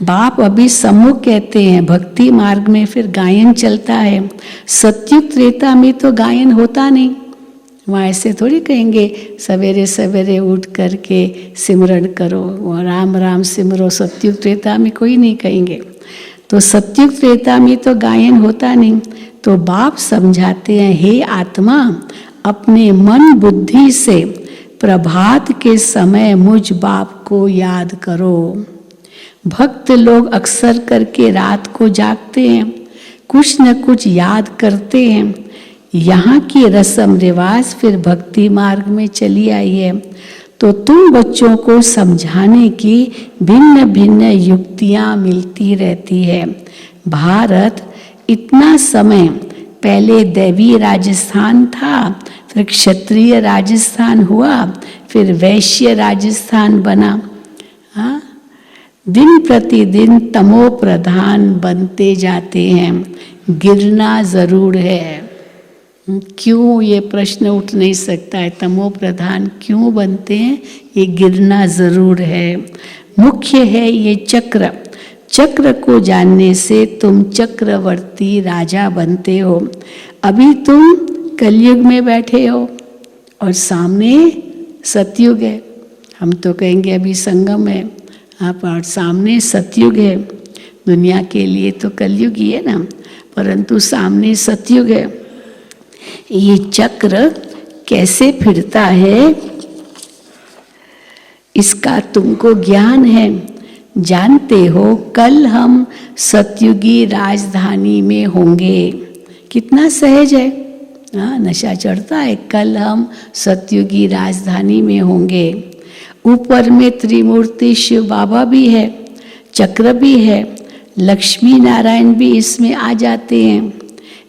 बाप अभी सम्मुख कहते हैं, भक्ति मार्ग में फिर गायन चलता है। सत्युग त्रेता में तो गायन होता नहीं। वहाँ ऐसे थोड़ी कहेंगे सवेरे सवेरे उठ करके सिमरण करो, वो राम राम सिमरो। सत्युग त्रेता में कोई नहीं कहेंगे। तो सत्युग त्रेता में तो गायन होता नहीं। तो बाप समझाते हैं हे आत्मा, अपने मन बुद्धि से प्रभात के समय मुझ बाप को याद करो। भक्त लोग अक्सर करके रात को जागते हैं, कुछ न कुछ याद करते हैं। यहाँ की रस्म रिवाज फिर भक्ति मार्ग में चली आई है। तो तुम बच्चों को समझाने की भिन्न भिन्न युक्तियाँ मिलती रहती है। भारत इतना समय पहले दैवी राजस्थान था, फिर क्षत्रिय राजस्थान हुआ, फिर वैश्य राजस्थान बना। हाँ, दिन प्रतिदिन तमो प्रधान बनते जाते हैं। गिरना जरूर है। क्यों, ये प्रश्न उठ नहीं सकता है। तमो प्रधान क्यों बनते हैं? ये गिरना जरूर है। मुख्य है ये चक्र। चक्र को जानने से तुम चक्रवर्ती राजा बनते हो। अभी तुम कलयुग में बैठे हो और सामने सतयुग है। हम तो कहेंगे अभी संगम है। हाँ, पर सामने सतयुग है। दुनिया के लिए तो कलयुग ही है ना, परंतु सामने सतयुग है। ये चक्र कैसे फिरता है इसका तुमको ज्ञान है। जानते हो कल हम सतयुगी राजधानी में होंगे। कितना सहज है। हाँ, नशा चढ़ता है। कल हम सतयुगी राजधानी में होंगे। ऊपर में त्रिमूर्ति शिव बाबा भी है, चक्र भी है, लक्ष्मी नारायण भी इसमें आ जाते हैं।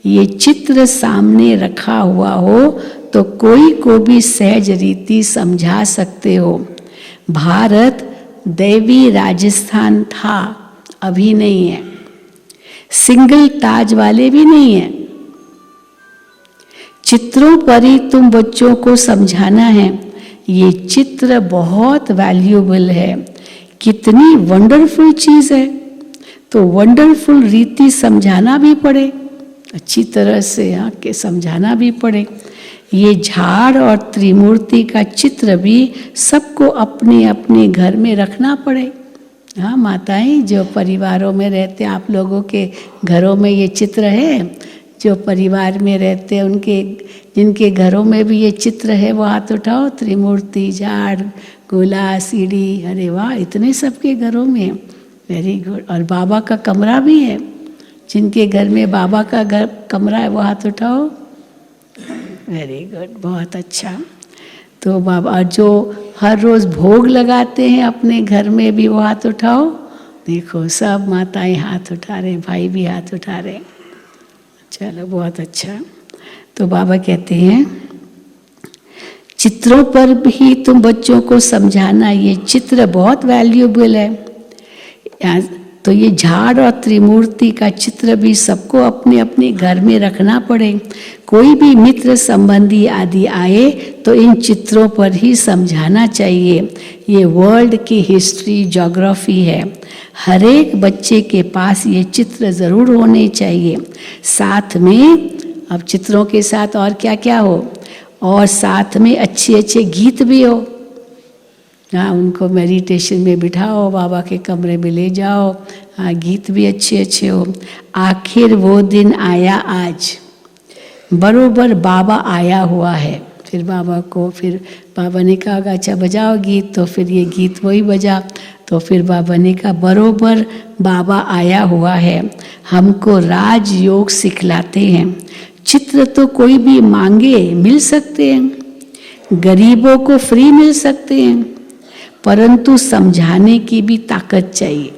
ये चित्र सामने रखा हुआ हो तो कोई को भी सहज रीति समझा सकते हो। भारत दैवी राजस्थान था, अभी नहीं है। सिंगल ताज वाले भी नहीं है। चित्रों पर ही तुम बच्चों को समझाना है। ये चित्र बहुत वैल्यूएबल है। कितनी वंडरफुल चीज है। तो वंडरफुल रीति समझाना भी पड़े, अच्छी तरह से यहाँ के समझाना भी पड़े। ये झाड़ और त्रिमूर्ति का चित्र भी सबको अपने अपने घर में रखना पड़े। हाँ माताएं, जो परिवारों में रहते, आप लोगों के घरों में ये चित्र है, जो परिवार में रहते हैं उनके, जिनके घरों में भी ये चित्र है वो हाथ उठाओ। त्रिमूर्ति, झाड़, गोला, सीढ़ी, अरे वाह, इतने सबके घरों में, वेरी गुड। और बाबा का कमरा भी है, जिनके घर में बाबा का घर कमरा है वो हाथ उठाओ। वेरी गुड, बहुत अच्छा। तो बाबा जो हर रोज़ भोग लगाते हैं अपने घर में भी वो हाथ उठाओ। देखो सब माताएं हाथ उठा रहे, भाई भी हाथ उठा रहे। चलो बहुत अच्छा। तो बाबा कहते हैं चित्रों पर भी तुम बच्चों को समझाना, ये चित्र बहुत वैल्यूएबल है। तो ये झाड़ और त्रिमूर्ति का चित्र भी सबको अपने अपने घर में रखना पड़े। कोई भी मित्र संबंधी आदि आए तो इन चित्रों पर ही समझाना चाहिए। ये वर्ल्ड की हिस्ट्री, ज्योग्राफी है। हर एक बच्चे के पास ये चित्र ज़रूर होने चाहिए। साथ में, अब चित्रों के साथ और क्या क्या हो, और साथ में अच्छे अच्छे गीत भी हो। हाँ, उनको मेडिटेशन में बिठाओ, बाबा के कमरे में ले जाओ। हाँ, गीत भी अच्छे अच्छे हो। आखिर वो दिन आया आज, बरोबर बाबा आया हुआ है। फिर बाबा ने कहा अच्छा बजाओ गीत, तो फिर ये गीत वही बजा। तो फिर बाबा ने कहा बरोबर बाबा आया हुआ है, हमको राजयोग सिखलाते हैं। चित्र तो कोई भी मांगे मिल सकते हैं, गरीबों को फ्री मिल सकते हैं, परंतु समझाने की भी ताकत चाहिए।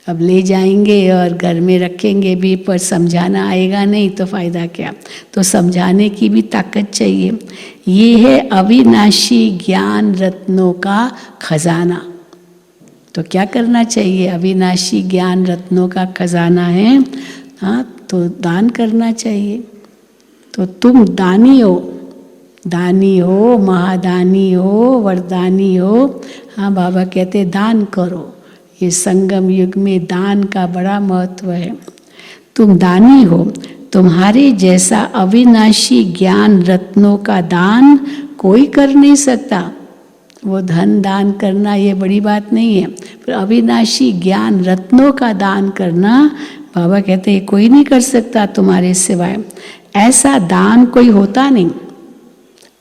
अब ले जाएंगे और घर में रखेंगे भी, पर समझाना आएगा नहीं तो फ़ायदा क्या। तो समझाने की भी ताकत चाहिए। ये है अविनाशी ज्ञान रत्नों का खजाना। तो क्या करना चाहिए? अविनाशी ज्ञान रत्नों का खजाना है, हाँ, तो दान करना चाहिए। तो तुम दानी हो, दानी हो, महादानी हो, वरदानी हो। हाँ, बाबा कहते दान करो। ये संगम युग में दान का बड़ा महत्व है। तुम दानी हो, तुम्हारे जैसा अविनाशी ज्ञान रत्नों का दान कोई कर नहीं सकता। वो धन दान करना ये बड़ी बात नहीं है, पर अविनाशी ज्ञान रत्नों का दान करना, बाबा कहते हैं कोई नहीं कर सकता तुम्हारे सिवाय। ऐसा दान कोई होता नहीं।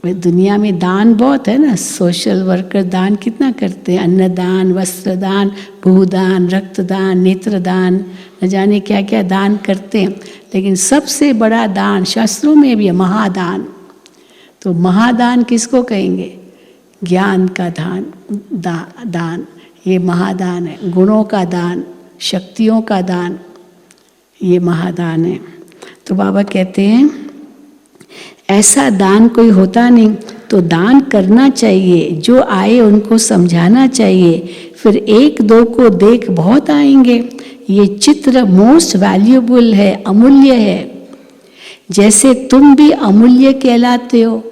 दुनिया में दान बहुत है ना, सोशल वर्कर दान कितना करते हैं, अन्नदान, वस्त्रदान, भूदान, रक्तदान, नेत्रदान, न जाने क्या क्या दान करते हैं। लेकिन सबसे बड़ा दान शास्त्रों में भी है महादान। तो महादान किसको कहेंगे? ज्ञान का दान, ये महादान है। गुणों का दान, शक्तियों का दान, ये महादान है। तो बाबा कहते हैं ऐसा दान कोई होता नहीं, तो दान करना चाहिए। जो आए उनको समझाना चाहिए। फिर एक दो को देख बहुत आएंगे। ये चित्र मोस्ट वैल्यूएबल है, अमूल्य है। जैसे तुम भी अमूल्य कहलाते हो,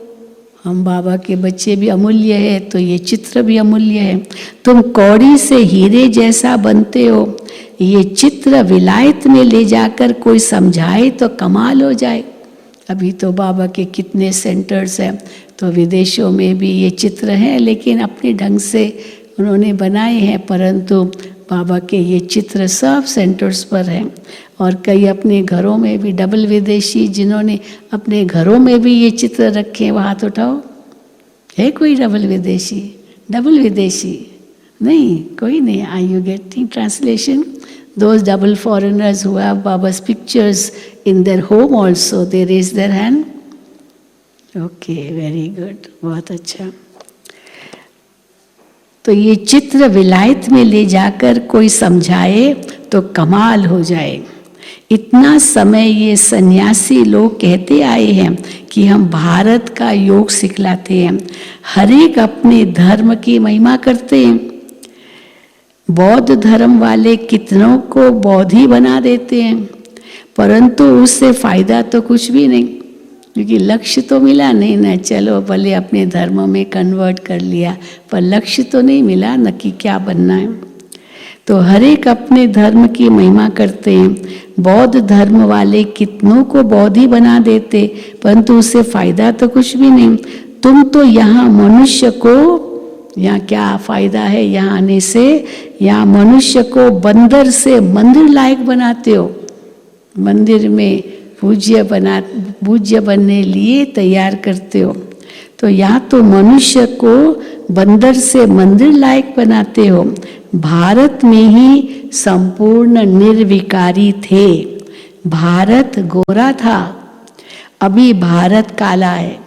हम बाबा के बच्चे भी अमूल्य है, तो ये चित्र भी अमूल्य है। तुम कौड़ी से हीरे जैसा बनते हो। ये चित्र विलायत में ले जाकर कोई समझाए तो कमाल हो जाए। अभी तो बाबा के कितने सेंटर्स हैं, तो विदेशों में भी ये चित्र हैं, लेकिन अपने ढंग से उन्होंने बनाए हैं, परंतु बाबा के ये चित्र सब सेंटर्स पर हैं। और कई अपने घरों में भी, डबल विदेशी जिन्होंने अपने घरों में भी ये चित्र रखे हैं, वो हाथ उठाओ। है कोई डबल विदेशी? डबल विदेशी नहीं, कोई नहीं। Are you getting translation? Those double foreigners who have Baba's pictures in their home also, they raise their hand. Okay, very good, बहुत अच्छा। तो ये चित्र विलायत में ले जाकर कोई समझाए तो कमाल हो जाए। इतना समय ये सन्यासी लोग कहते आए हैं कि हम भारत का योग सिखलाते हैं, हर एक अपने धर्म की महिमा करते हैं। बौद्ध धर्म वाले कितनों को बौद्ध ही बना देते हैं, परंतु उससे फायदा तो कुछ भी नहीं, क्योंकि लक्ष्य तो मिला नहीं ना। चलो भले अपने धर्म में कन्वर्ट कर लिया, पर लक्ष्य तो नहीं मिला न कि क्या बनना है। तो हर एक अपने धर्म की महिमा करते हैं। बौद्ध धर्म वाले कितनों को बौद्ध ही बना देते, परंतु उससे फायदा तो कुछ भी नहीं। तुम तो यहाँ मनुष्य को, यहाँ क्या फायदा है यहाँ आने से? यहाँ मनुष्य को बंदर से मंदिर लायक बनाते हो, मंदिर में पूज्य बनने लिए तैयार करते हो। तो यहाँ तो मनुष्य को बंदर से मंदिर लायक बनाते हो। भारत में ही संपूर्ण निर्विकारी थे। भारत गोरा था, अभी भारत काला है।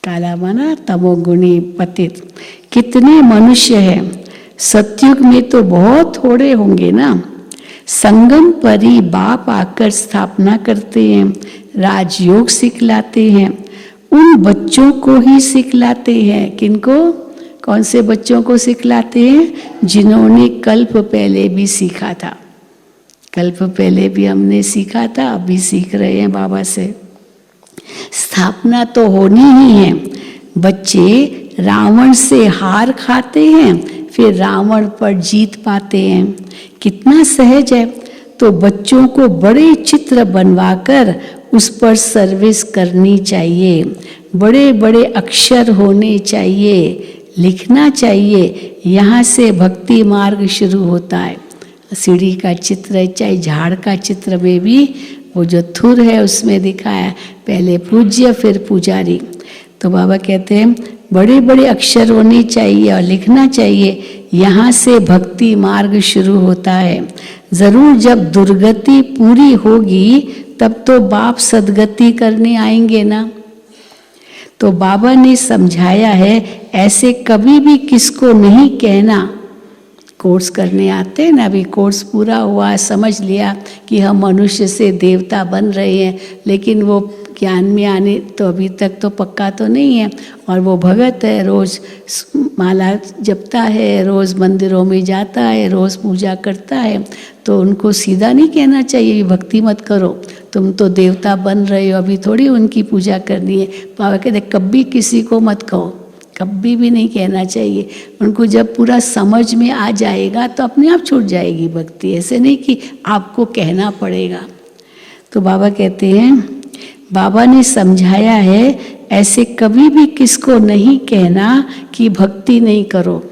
काला माना तमोगुणी पतित। कितने मनुष्य हैं? सतयुग में तो बहुत थोड़े होंगे ना। संगम पर ही बाप आकर स्थापना करते हैं, राजयोग सिखलाते हैं। उन बच्चों को ही सिखलाते हैं। किनको? कौन से बच्चों को सिखलाते हैं? जिन्होंने कल्प पहले भी सीखा था। कल्प पहले भी हमने सीखा था, अभी सीख रहे हैं बाबा से। स्थापना तो होनी ही है। बच्चे रावण से हार खाते हैं, फिर रावण पर जीत पाते हैं। कितना सहज है। तो बच्चों को बड़े चित्र बनवाकर उस पर सर्विस करनी चाहिए। बड़े बड़े अक्षर होने चाहिए, लिखना चाहिए। यहाँ से भक्ति मार्ग शुरू होता है। सीढ़ी का चित्र है, चाहे झाड़ का चित्र में भी वो जो थुर है उसमें दिखाया, पहले पूज्य फिर पुजारी। तो बाबा कहते हैं बड़े बड़े अक्षर होने चाहिए और लिखना चाहिए। यहाँ से भक्ति मार्ग शुरू होता है। जरूर जब दुर्गति पूरी होगी तब तो बाप सदगति करने आएंगे ना। तो बाबा ने समझाया है ऐसे कभी भी किसको नहीं कहना। कोर्स करने आते हैं ना, अभी कोर्स पूरा हुआ, समझ लिया कि हम मनुष्य से देवता बन रहे हैं, लेकिन वो ज्ञान में आने तो अभी तक तो पक्का तो नहीं है। और वो भगत है, रोज़ माला जपता है, रोज़ मंदिरों में जाता है, रोज़ पूजा करता है। तो उनको सीधा नहीं कहना चाहिए भक्ति मत करो, तुम तो देवता बन रहे हो, अभी थोड़ी उनकी पूजा करनी है। बाबा कहते कभी किसी को मत कहो, कभी भी नहीं कहना चाहिए। उनको जब पूरा समझ में आ जाएगा तो अपने आप छूट जाएगी भक्ति, ऐसे नहीं कि आपको कहना पड़ेगा। तो बाबा कहते हैं, बाबा ने समझाया है ऐसे कभी भी किसको नहीं कहना कि भक्ति नहीं करो।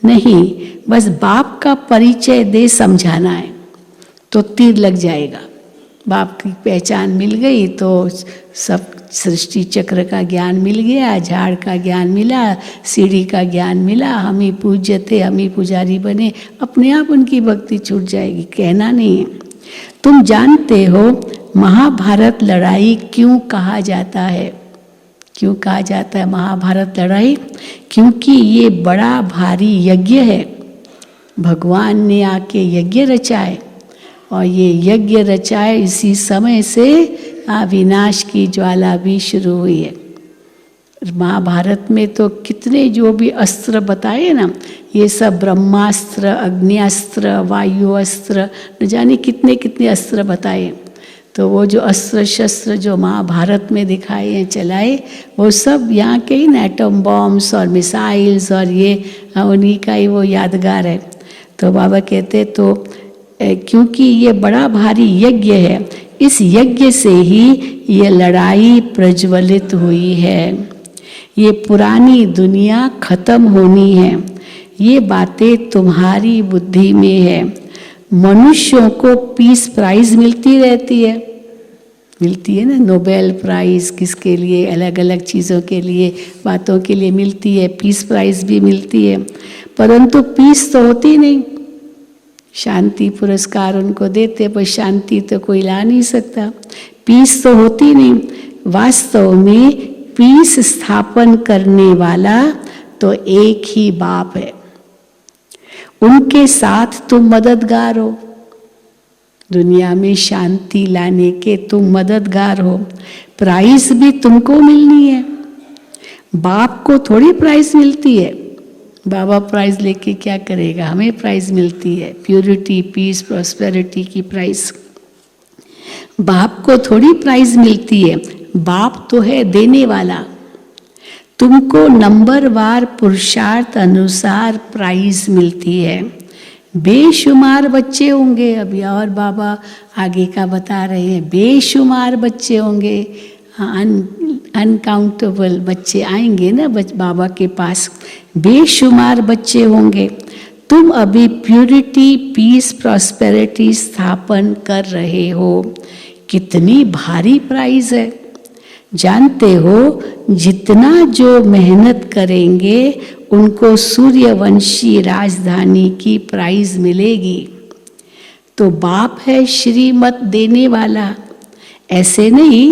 नहीं, बस बाप का परिचय दे समझाना है तो तीर लग जाएगा। बाप की पहचान मिल गई तो सब सृष्टि चक्र का ज्ञान मिल गया, झाड़ का ज्ञान मिला, सीढ़ी का ज्ञान मिला, हम ही पूज्य थे, हम ही पुजारी बने, अपने आप उनकी भक्ति छूट जाएगी। कहना नहीं है। तुम जानते हो महाभारत लड़ाई क्यों कहा जाता है? क्यों कहा जाता है महाभारत लड़ाई? क्योंकि ये बड़ा भारी यज्ञ है। भगवान ने आके यज्ञ रचाए और ये यज्ञ रचाए इसी समय से विनाश की ज्वाला भी शुरू हुई है। महाभारत में तो कितने जो भी अस्त्र बताए ना, ये सब ब्रह्मास्त्र, अग्न्यास्त्र, वायु अस्त्र, न जाने कितने कितने अस्त्र बताए। तो वो जो अस्त्र शस्त्र जो महाभारत में दिखाए हैं, चलाए, वो सब यहाँ के ही ना, एटम बॉम्ब्स और मिसाइल्स, और ये उन्हीं का ही वो यादगार है। तो बाबा कहते तो क्योंकि ये बड़ा भारी यज्ञ है, इस यज्ञ से ही ये लड़ाई प्रज्वलित हुई है। ये पुरानी दुनिया खत्म होनी है। ये बातें तुम्हारी बुद्धि में है। मनुष्यों को पीस प्राइज मिलती रहती है, मिलती है ना, नोबेल प्राइज किसके लिए, अलग अलग चीज़ों के लिए, बातों के लिए मिलती है, पीस प्राइज भी मिलती है, परंतु पीस तो होती नहीं। शांति पुरस्कार उनको देते पर शांति तो कोई ला नहीं सकता, पीस तो होती नहीं। वास्तव में पीस स्थापन करने वाला तो एक ही बाप है, उनके साथ तुम मददगार हो। दुनिया में शांति लाने के तुम मददगार हो, प्राइज भी तुमको मिलनी है। बाप को थोड़ी प्राइज मिलती है, बाबा प्राइज लेके क्या करेगा, हमें प्राइज मिलती है, प्योरिटी, पीस, प्रॉस्पेरिटी की प्राइज। बाप को थोड़ी प्राइज मिलती है, बाप तो है देने वाला। तुमको नंबरवार पुरुषार्थ अनुसार प्राइज मिलती है। बेशुमार बच्चे होंगे, अभी और बाबा आगे का बता रहे हैं, बेशुमार बच्चे होंगे, अनकाउंटेबल बच्चे आएंगे ना बाबा के पास, बेशुमार बच्चे होंगे। तुम अभी प्यूरिटी, पीस, प्रॉस्पेरिटी स्थापन कर रहे हो। कितनी भारी प्राइज है, जानते हो, जितना जो मेहनत करेंगे उनको सूर्यवंशी राजधानी की प्राइज मिलेगी। तो बाप है श्रीमत देने वाला, ऐसे नहीं।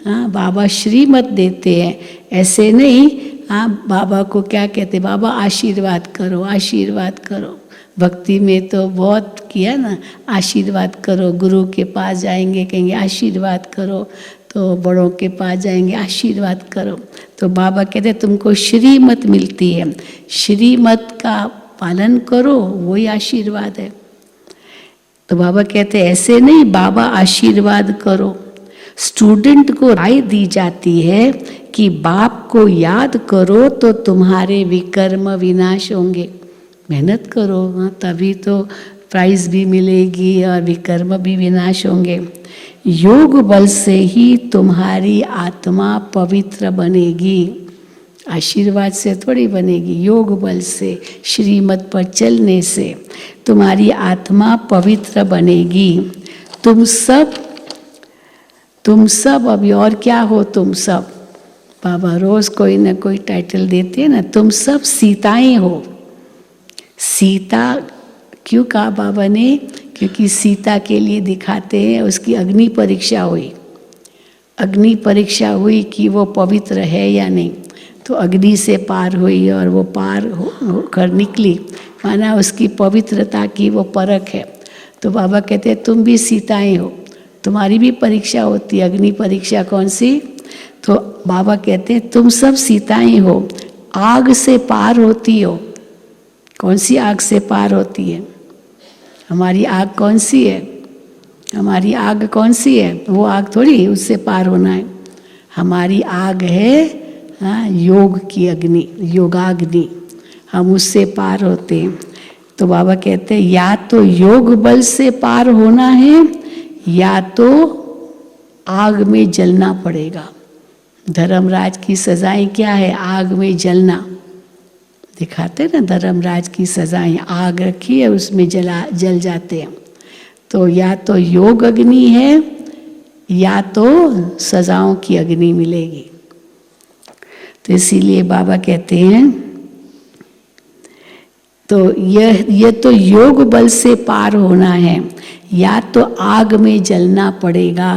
हाँ, बाबा श्रीमत देते हैं, ऐसे नहीं। हाँ, बाबा को क्या कहते, बाबा आशीर्वाद करो, आशीर्वाद करो। भक्ति में तो बहुत किया ना, आशीर्वाद करो। गुरु के पास जाएंगे कहेंगे आशीर्वाद करो, तो बड़ों के पास जाएंगे आशीर्वाद करो। तो बाबा कहते तुमको श्रीमत मिलती है, श्रीमत का पालन करो, वही आशीर्वाद है। तो बाबा कहते ऐसे नहीं, बाबा आशीर्वाद करो। स्टूडेंट को राय दी जाती है कि बाप को याद करो तो तुम्हारे विकर्म विनाश होंगे। मेहनत करो, हाँ, तभी तो प्राइज भी मिलेगी और विकर्म भी विनाश होंगे। योग बल से ही तुम्हारी आत्मा पवित्र बनेगी, आशीर्वाद से थोड़ी बनेगी, योग बल से, श्रीमत पर चलने से तुम्हारी आत्मा पवित्र बनेगी। तुम सब अभी और क्या हो, तुम सब, बाबा रोज कोई ना कोई टाइटल देते हैं ना, तुम सब सीताएं हो। सीता क्यों कहा बाबा ने, क्योंकि सीता के लिए दिखाते हैं, उसकी अग्नि परीक्षा हुई, अग्नि परीक्षा हुई कि वो पवित्र है या नहीं। तो अग्नि से पार हुई और वो पार होकर निकली, माना उसकी पवित्रता की वो परख है। तो बाबा कहते हैं तुम भी सीताएं हो, तुम्हारी भी परीक्षा होती है। अग्नि परीक्षा कौन सी? तो बाबा कहते हैं तुम सब सीताएं हो, आग से पार होती हो। कौन सी आग से पार होती है? हमारी आग कौन सी है? हमारी आग कौन सी है? वो आग थोड़ी उससे पार होना है। हमारी आग है योग की अग्नि, योगाग्नि, हम उससे पार होते हैं। तो बाबा कहते हैं या तो योग बल से पार होना है या तो आग में जलना पड़ेगा। धर्मराज की सजाएं क्या है? आग में जलना। दिखाते ना धर्मराज की सजाएं, आग रखी है उसमें जल जाते हैं। तो या तो योग अग्नि है या तो सजाओं की अग्नि मिलेगी। तो इसीलिए बाबा कहते हैं तो यह तो योग बल से पार होना है या तो आग में जलना पड़ेगा।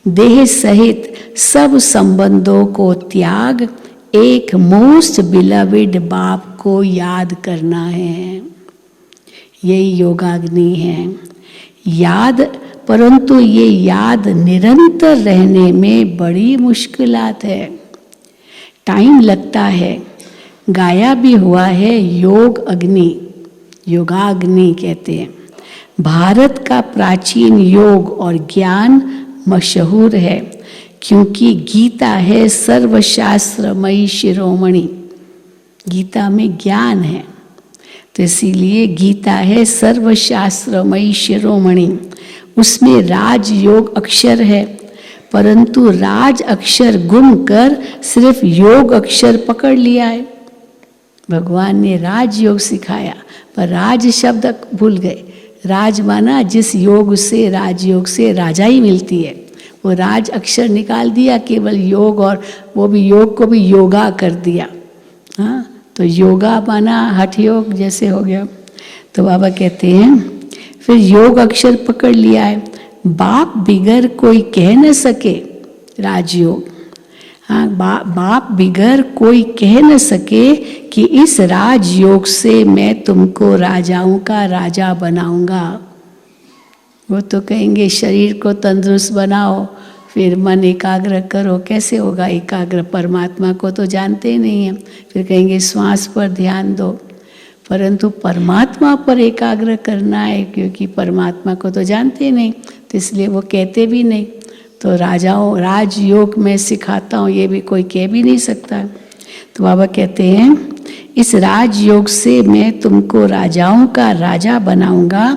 देह सहित सब संबंधों को त्याग एक मोस्ट बिलवेड बाप को याद करना है। यही योगाग्नि है, याद। परंतु ये याद निरंतर रहने में बड़ी मुश्किलात है, टाइम लगता है। गाया भी हुआ है योग अग्नि, योगाग्नि कहते हैं। भारत का प्राचीन योग और ज्ञान मशहूर है क्योंकि गीता है सर्वशास्त्रमयी शिरोमणि। गीता में ज्ञान है तो इसीलिए गीता है सर्वशास्त्रमयी शिरोमणि। उसमें राजयोग अक्षर है, परंतु राज अक्षर गुम कर सिर्फ योग अक्षर पकड़ लिया है। भगवान ने राजयोग सिखाया, पर राज शब्द भूल गए। राज माना जिस योग से, राजयोग से राजाई मिलती है, वो राज अक्षर निकाल दिया केवल योग, और वो भी योग को भी योगा कर दिया। हाँ, तो योगा माना हठ योग जैसे हो गया। तो बाबा कहते हैं फिर योग अक्षर पकड़ लिया है, बाप बिगर कोई कह न सके राजयोग। हाँ, बाप बिगर कोई कह न सके कि इस राजयोग से मैं तुमको राजाओं का राजा बनाऊंगा। वो तो कहेंगे शरीर को तंदुरुस्त बनाओ, फिर मन एकाग्र करो। कैसे होगा एकाग्र? परमात्मा को तो जानते ही नहीं हैं। फिर कहेंगे श्वास पर ध्यान दो, परंतु परमात्मा पर एकाग्र करना है, क्योंकि परमात्मा को तो जानते ही नहीं, तो इसलिए वो कहते भी नहीं। तो राजाओं राजयोग में सिखाता हूँ, ये भी कोई कह भी नहीं सकता। तो बाबा कहते हैं इस राजयोग से मैं तुमको राजाओं का राजा बनाऊंगा,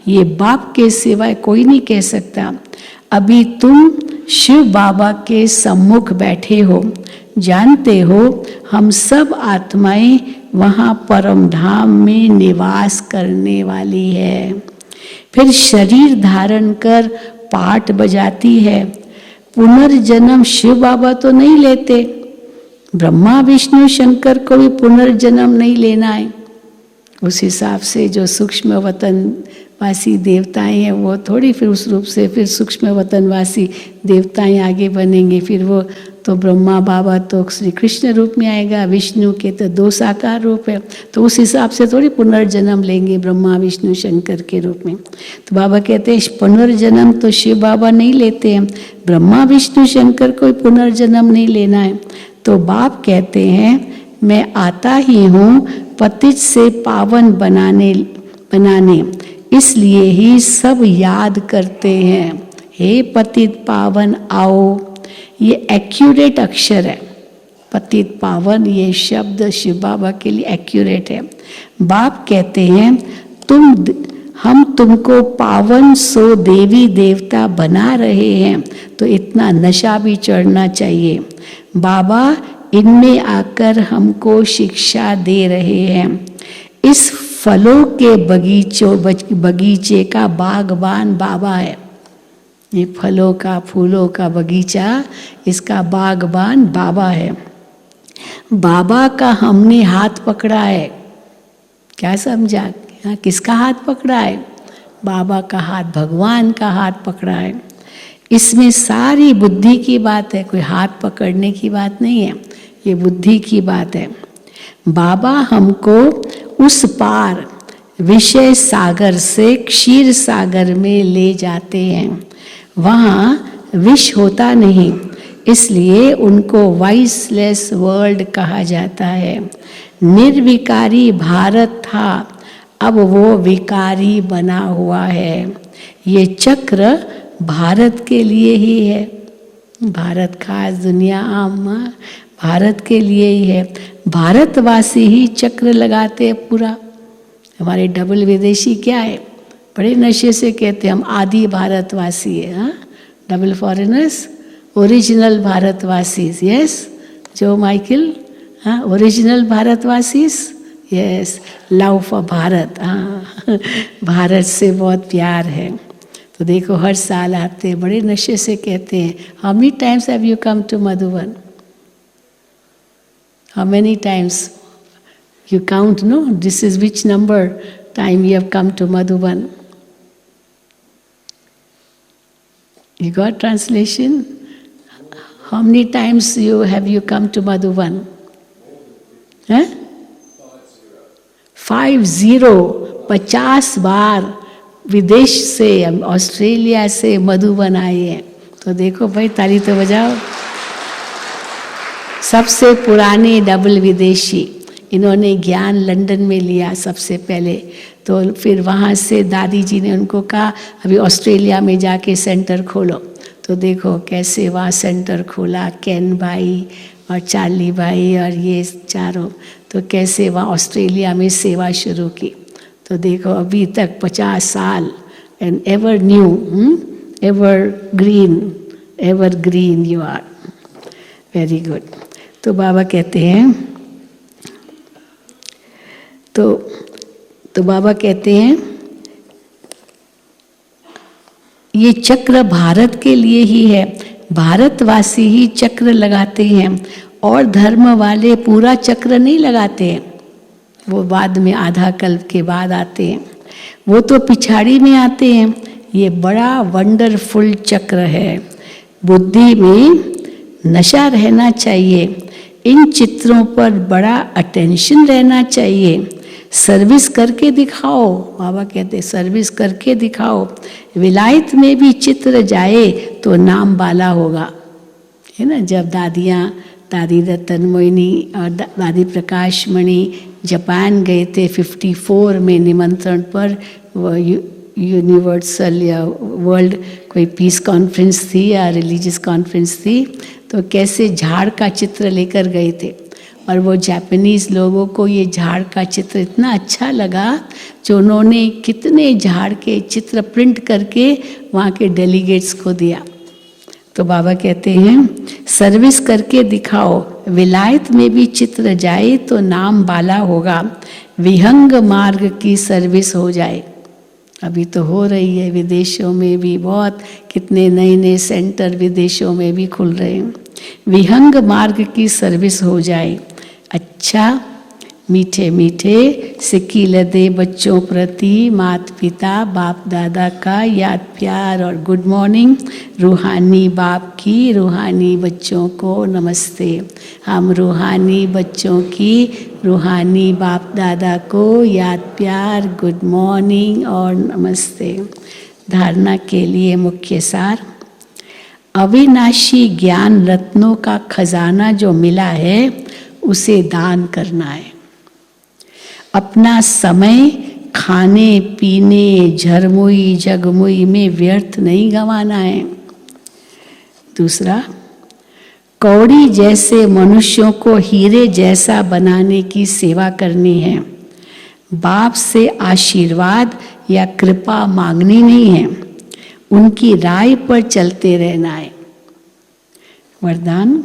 ये बाप के सिवाय कोई नहीं कह सकता। अभी तुम शिव बाबा के सम्मुख बैठे हो, जानते हो हम सब आत्माएं वहाँ परम धाम में निवास करने वाली है। फिर शरीर धारण कर पाठ बजाती है। पुनर्जन्म शिव बाबा तो नहीं लेते, ब्रह्मा विष्णु शंकर को भी पुनर्जन्म नहीं लेना है। उस हिसाब से जो सूक्ष्म वतनवासी देवताएं हैं वो थोड़ी फिर उस रूप से फिर सूक्ष्म वतनवासी देवताएं आगे बनेंगे। फिर वो तो ब्रह्मा बाबा तो श्री कृष्ण रूप में आएगा, विष्णु के तो 2 साकार रूप है, तो उस हिसाब से थोड़ी पुनर्जन्म लेंगे ब्रह्मा विष्णु शंकर के रूप में। तो बाबा कहते हैं पुनर्जन्म तो शिव बाबा नहीं लेते हैं, ब्रह्मा विष्णु शंकर को पुनर्जन्म नहीं लेना है। तो बाप कहते हैं मैं आता ही हूँ पतित से पावन बनाने, इसलिए ही सब याद करते हैं, हे पतित पावन आओ। ये एक्यूरेट अक्षर है, पतित पावन, ये शब्द शिव बाबा के लिए एक्यूरेट है। बाप कहते हैं हम तुमको पावन सो देवी देवता बना रहे हैं, तो इतना नशा भी चढ़ना चाहिए। बाबा इनमें आकर हमको शिक्षा दे रहे हैं। इस फलों के बगीचे का बागबान बाबा है। ये फलों का फूलों का बगीचा, इसका बागबान बाबा है। बाबा का हमने हाथ पकड़ा है। क्या समझा? हाँ, किसका हाथ पकड़ा है? बाबा का हाथ, भगवान का हाथ पकड़ा है। इसमें सारी बुद्धि की बात है, कोई हाथ पकड़ने की बात नहीं है, ये बुद्धि की बात है। बाबा हमको उस पार विषय सागर से क्षीर सागर में ले जाते हैं। वहाँ विष होता नहीं, इसलिए उनको वाइसलेस वर्ल्ड कहा जाता है। निर्विकारी भारत था, अब वो विकारी बना हुआ है। ये चक्र भारत के लिए ही है, भारत खास दुनिया आम भारत के लिए ही है। भारतवासी ही चक्र लगाते हैं पूरा। हमारे डबल विदेशी क्या है, बड़े नशे से कहते हैं हम आदि भारतवासी है। हाँ, डबल फॉरेनर्स, ओरिजिनल भारतवासी। यस जो माइकल, हाँ, ओरिजिनल भारतवासी। Yes, love for Bharat. हाँ, भारत से बहुत प्यार है। तो देखो हर साल आते हैं, बड़े नशे से कहते हैं how many times have you come to Madhuban? How many times you count? No, this is which number time you have come to Madhuban. You got translation? How many times have you come to Madhuban? Huh? 50 बार विदेश से, Australia से मधुबन आए हैं। तो देखो भाई, ताली तो बजाओ। सबसे पुराने डबल विदेशी, इन्होंने ज्ञान लंदन में लिया सबसे पहले। तो फिर वहाँ से दादी जी ने उनको कहा अभी ऑस्ट्रेलिया में जाके सेंटर खोलो। तो देखो कैसे वहाँ सेंटर खोला, केन भाई और चार्ली भाई और ये चारों, तो कैसे वहाँ ऑस्ट्रेलिया में सेवा शुरू की। तो देखो अभी तक 50 साल, and ever new, ever green you are. Very good. तो बाबा कहते हैं तो बाबा कहते हैं ये चक्र भारत के लिए ही है, भारतवासी ही चक्र लगाते हैं और धर्म वाले पूरा चक्र नहीं लगाते हैं, वो बाद में आधा कल्प के बाद आते हैं, वो तो पिछाड़ी में आते हैं। ये बड़ा वंडरफुल चक्र है। बुद्धि में नशा रहना चाहिए, इन चित्रों पर बड़ा अटेंशन रहना चाहिए। सर्विस करके दिखाओ, बाबा कहते सर्विस करके दिखाओ। विलायत में भी चित्र जाए तो नाम बाला होगा, है ना। जब दादी रतन मोहिनी और दादी प्रकाश मणि जापान गए थे 54 में निमंत्रण पर, यूनिवर्सल या वर्ल्ड कोई पीस कॉन्फ्रेंस थी या रिलीजियस कॉन्फ्रेंस थी, तो कैसे झाड़ का चित्र लेकर गए थे और वो जापानीज़ लोगों को ये झाड़ का चित्र इतना अच्छा लगा जो उन्होंने कितने झाड़ के चित्र प्रिंट करके वहाँ के डेलीगेट्स को दिया। तो बाबा कहते हैं सर्विस करके दिखाओ, विलायत में भी चित्र जाए तो नाम बाला होगा, विहंग मार्ग की सर्विस हो जाए। अभी तो हो रही है, विदेशों में भी बहुत कितने नए नए सेंटर विदेशों में भी खुल रहे हैं। विहंग मार्ग की सर्विस हो जाए। अच्छा मीठे मीठे सिक्की लदे बच्चों प्रति माता पिता बाप दादा का याद प्यार और गुड मॉर्निंग। रूहानी बाप की रूहानी बच्चों को नमस्ते। हम रूहानी बच्चों की रूहानी बाप दादा को याद प्यार गुड मॉर्निंग और नमस्ते। धारणा के लिए मुख्य सार, अविनाशी ज्ञान रत्नों का खजाना जो मिला है उसे दान करना है। अपना समय खाने पीने झरमुई जगमुई में व्यर्थ नहीं गंवाना है। दूसरा, कौड़ी जैसे मनुष्यों को हीरे जैसा बनाने की सेवा करनी है। बाप से आशीर्वाद या कृपा मांगनी नहीं है, उनकी राय पर चलते रहना है। वरदान,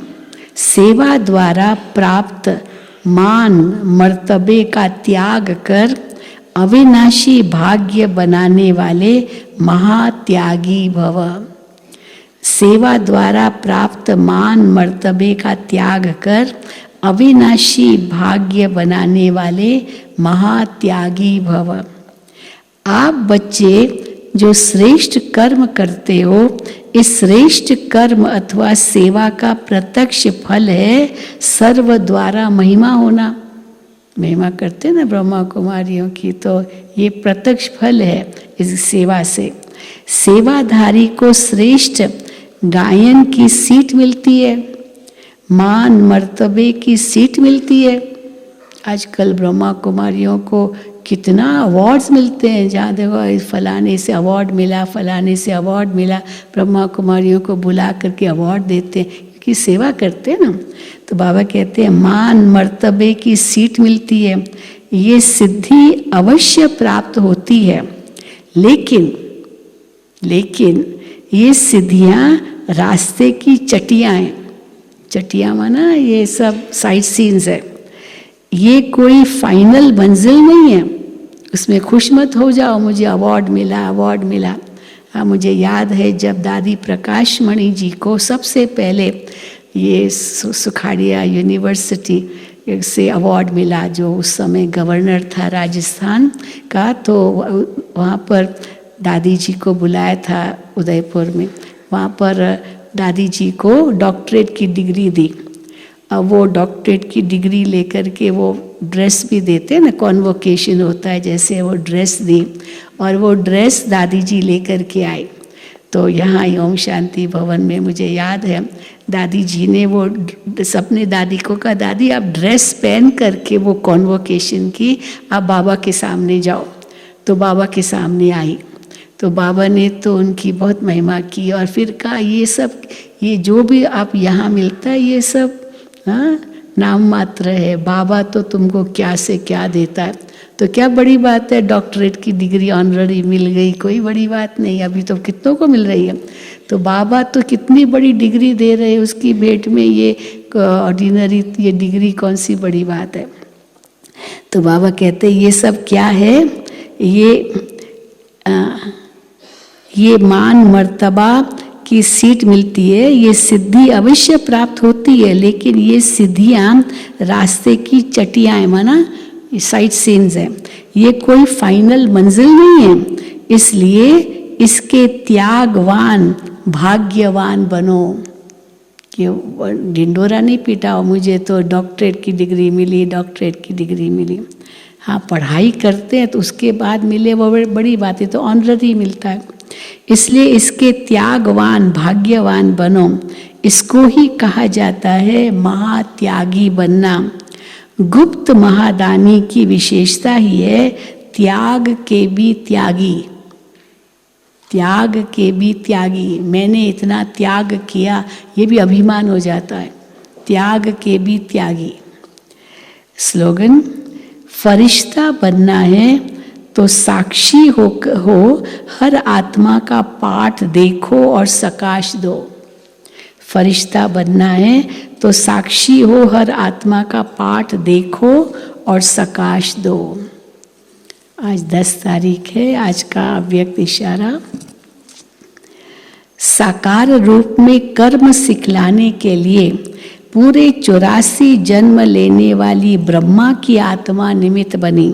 सेवा द्वारा प्राप्त मान मर्तबे का त्याग कर अविनाशी भाग्य बनाने वाले महात्यागी भव। सेवा द्वारा प्राप्त मान मर्तबे का त्याग कर अविनाशी भाग्य बनाने वाले महात्यागी भव। आप बच्चे जो श्रेष्ठ कर्म करते हो, इस श्रेष्ठ कर्म अथवा सेवा का प्रत्यक्ष फल है सर्व द्वारा महिमा होना। महिमा करते ना ब्रह्मा कुमारियों की, तो ये प्रत्यक्ष फल है इस सेवा से। सेवाधारी को श्रेष्ठ गायन की सीट मिलती है, मान मर्तबे की सीट मिलती है। आजकल ब्रह्मा कुमारियों को कितना अवार्ड्स मिलते हैं, जहाँ देखो फलाने से अवार्ड मिला, फलाने से अवार्ड मिला। ब्रह्मा कुमारियों को बुला करके अवार्ड देते हैं क्योंकि सेवा करते हैं ना। तो बाबा कहते हैं मान मर्तबे की सीट मिलती है, ये सिद्धि अवश्य प्राप्त होती है। लेकिन ये सिद्धियाँ रास्ते की चटियाँ हैं। चटियाँ माना ये सब साइड सीन्स है, ये कोई फाइनल मंजिल नहीं है। उसमें खुश मत हो जाओ मुझे अवार्ड मिला। हाँ, मुझे याद है जब दादी प्रकाश मणि जी को सबसे पहले ये सुखाड़िया यूनिवर्सिटी से अवार्ड मिला, जो उस समय गवर्नर था राजस्थान का, तो वहाँ पर दादी जी को बुलाया था उदयपुर में। वहाँ पर दादी जी को डॉक्टरेट की डिग्री दी। अब वो डॉक्टरेट की डिग्री लेकर के वो ड्रेस भी देते हैं ना, कॉन्वोकेशन होता है जैसे, वो ड्रेस दी और वो ड्रेस दादी जी लेकर के आई। तो यहाँ ओम शांति भवन में मुझे याद है दादी जी ने वो सबने दादी को कहा, दादी आप ड्रेस पहन करके वो कॉन्वोकेशन की, आप बाबा के सामने जाओ। तो बाबा के सामने आई तो बाबा ने तो उनकी बहुत महिमा की और फिर कहा ये जो भी आप यहाँ मिलता है ये सब नाम मात्र है, बाबा तो तुमको क्या से क्या देता है। तो क्या बड़ी बात है, डॉक्टरेट की डिग्री ऑनररी मिल गई, कोई बड़ी बात नहीं। अभी तो कितनों को मिल रही है, तो बाबा तो कितनी बड़ी डिग्री दे रहे हैं, उसकी भेंट में ये ऑर्डिनरी ये डिग्री कौन सी बड़ी बात है। तो बाबा कहते ये सब क्या है, ये मान मर्तबा की सीट मिलती है, ये सिद्धि अवश्य प्राप्त होती है, लेकिन ये सिद्धियां रास्ते की चटियां हैं, माना साइड सीन्स है, ये कोई फाइनल मंजिल नहीं है। इसलिए इसके त्यागवान भाग्यवान बनो। कि ढिंडोरा नहीं पीटा हो, मुझे तो डॉक्टरेट की डिग्री मिली, डॉक्टरेट की डिग्री मिली। हाँ, पढ़ाई करते हैं तो उसके बाद मिले वो बड़ी बात है, तो ऑनररी मिलता है। इसलिए इसके त्यागवान भाग्यवान बनो। इसको ही कहा जाता है महात्यागी बनना। गुप्त महादानी की विशेषता ही है त्याग के भी त्यागी, त्याग के भी त्यागी। मैंने इतना त्याग किया, ये भी अभिमान हो जाता है, त्याग के भी त्यागी। स्लोगन, फरिश्ता बनना है तो साक्षी हो हर आत्मा का पाठ देखो और सकाश दो। फरिश्ता बनना है तो साक्षी हो हर आत्मा का पाठ देखो और सकाश दो। आज 10 तारीख है, आज का अव्यक्त इशारा। साकार रूप में कर्म सिखलाने के लिए पूरे 84 जन्म लेने वाली ब्रह्मा की आत्मा निमित्त बनी।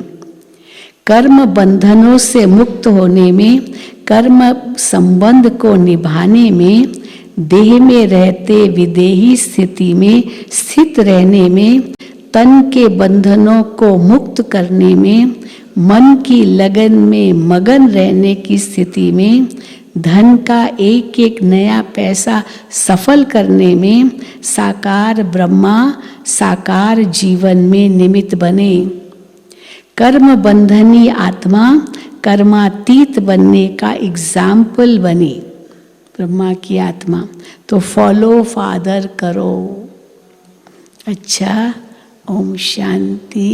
कर्म बंधनों से मुक्त होने में, कर्म संबंध को निभाने में, देह में रहते विदेही स्थिति में स्थित रहने में, तन के बंधनों को मुक्त करने में, मन की लगन में मगन रहने की स्थिति में, धन का एक एक नया पैसा सफल करने में साकार ब्रह्मा साकार जीवन में निमित्त बने। कर्म बंधनी आत्मा कर्मातीत बनने का एग्जाम्पल बनी ब्रह्मा की आत्मा। तो फॉलो फादर करो। अच्छा, ओम शांति,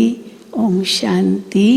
ओम शांति।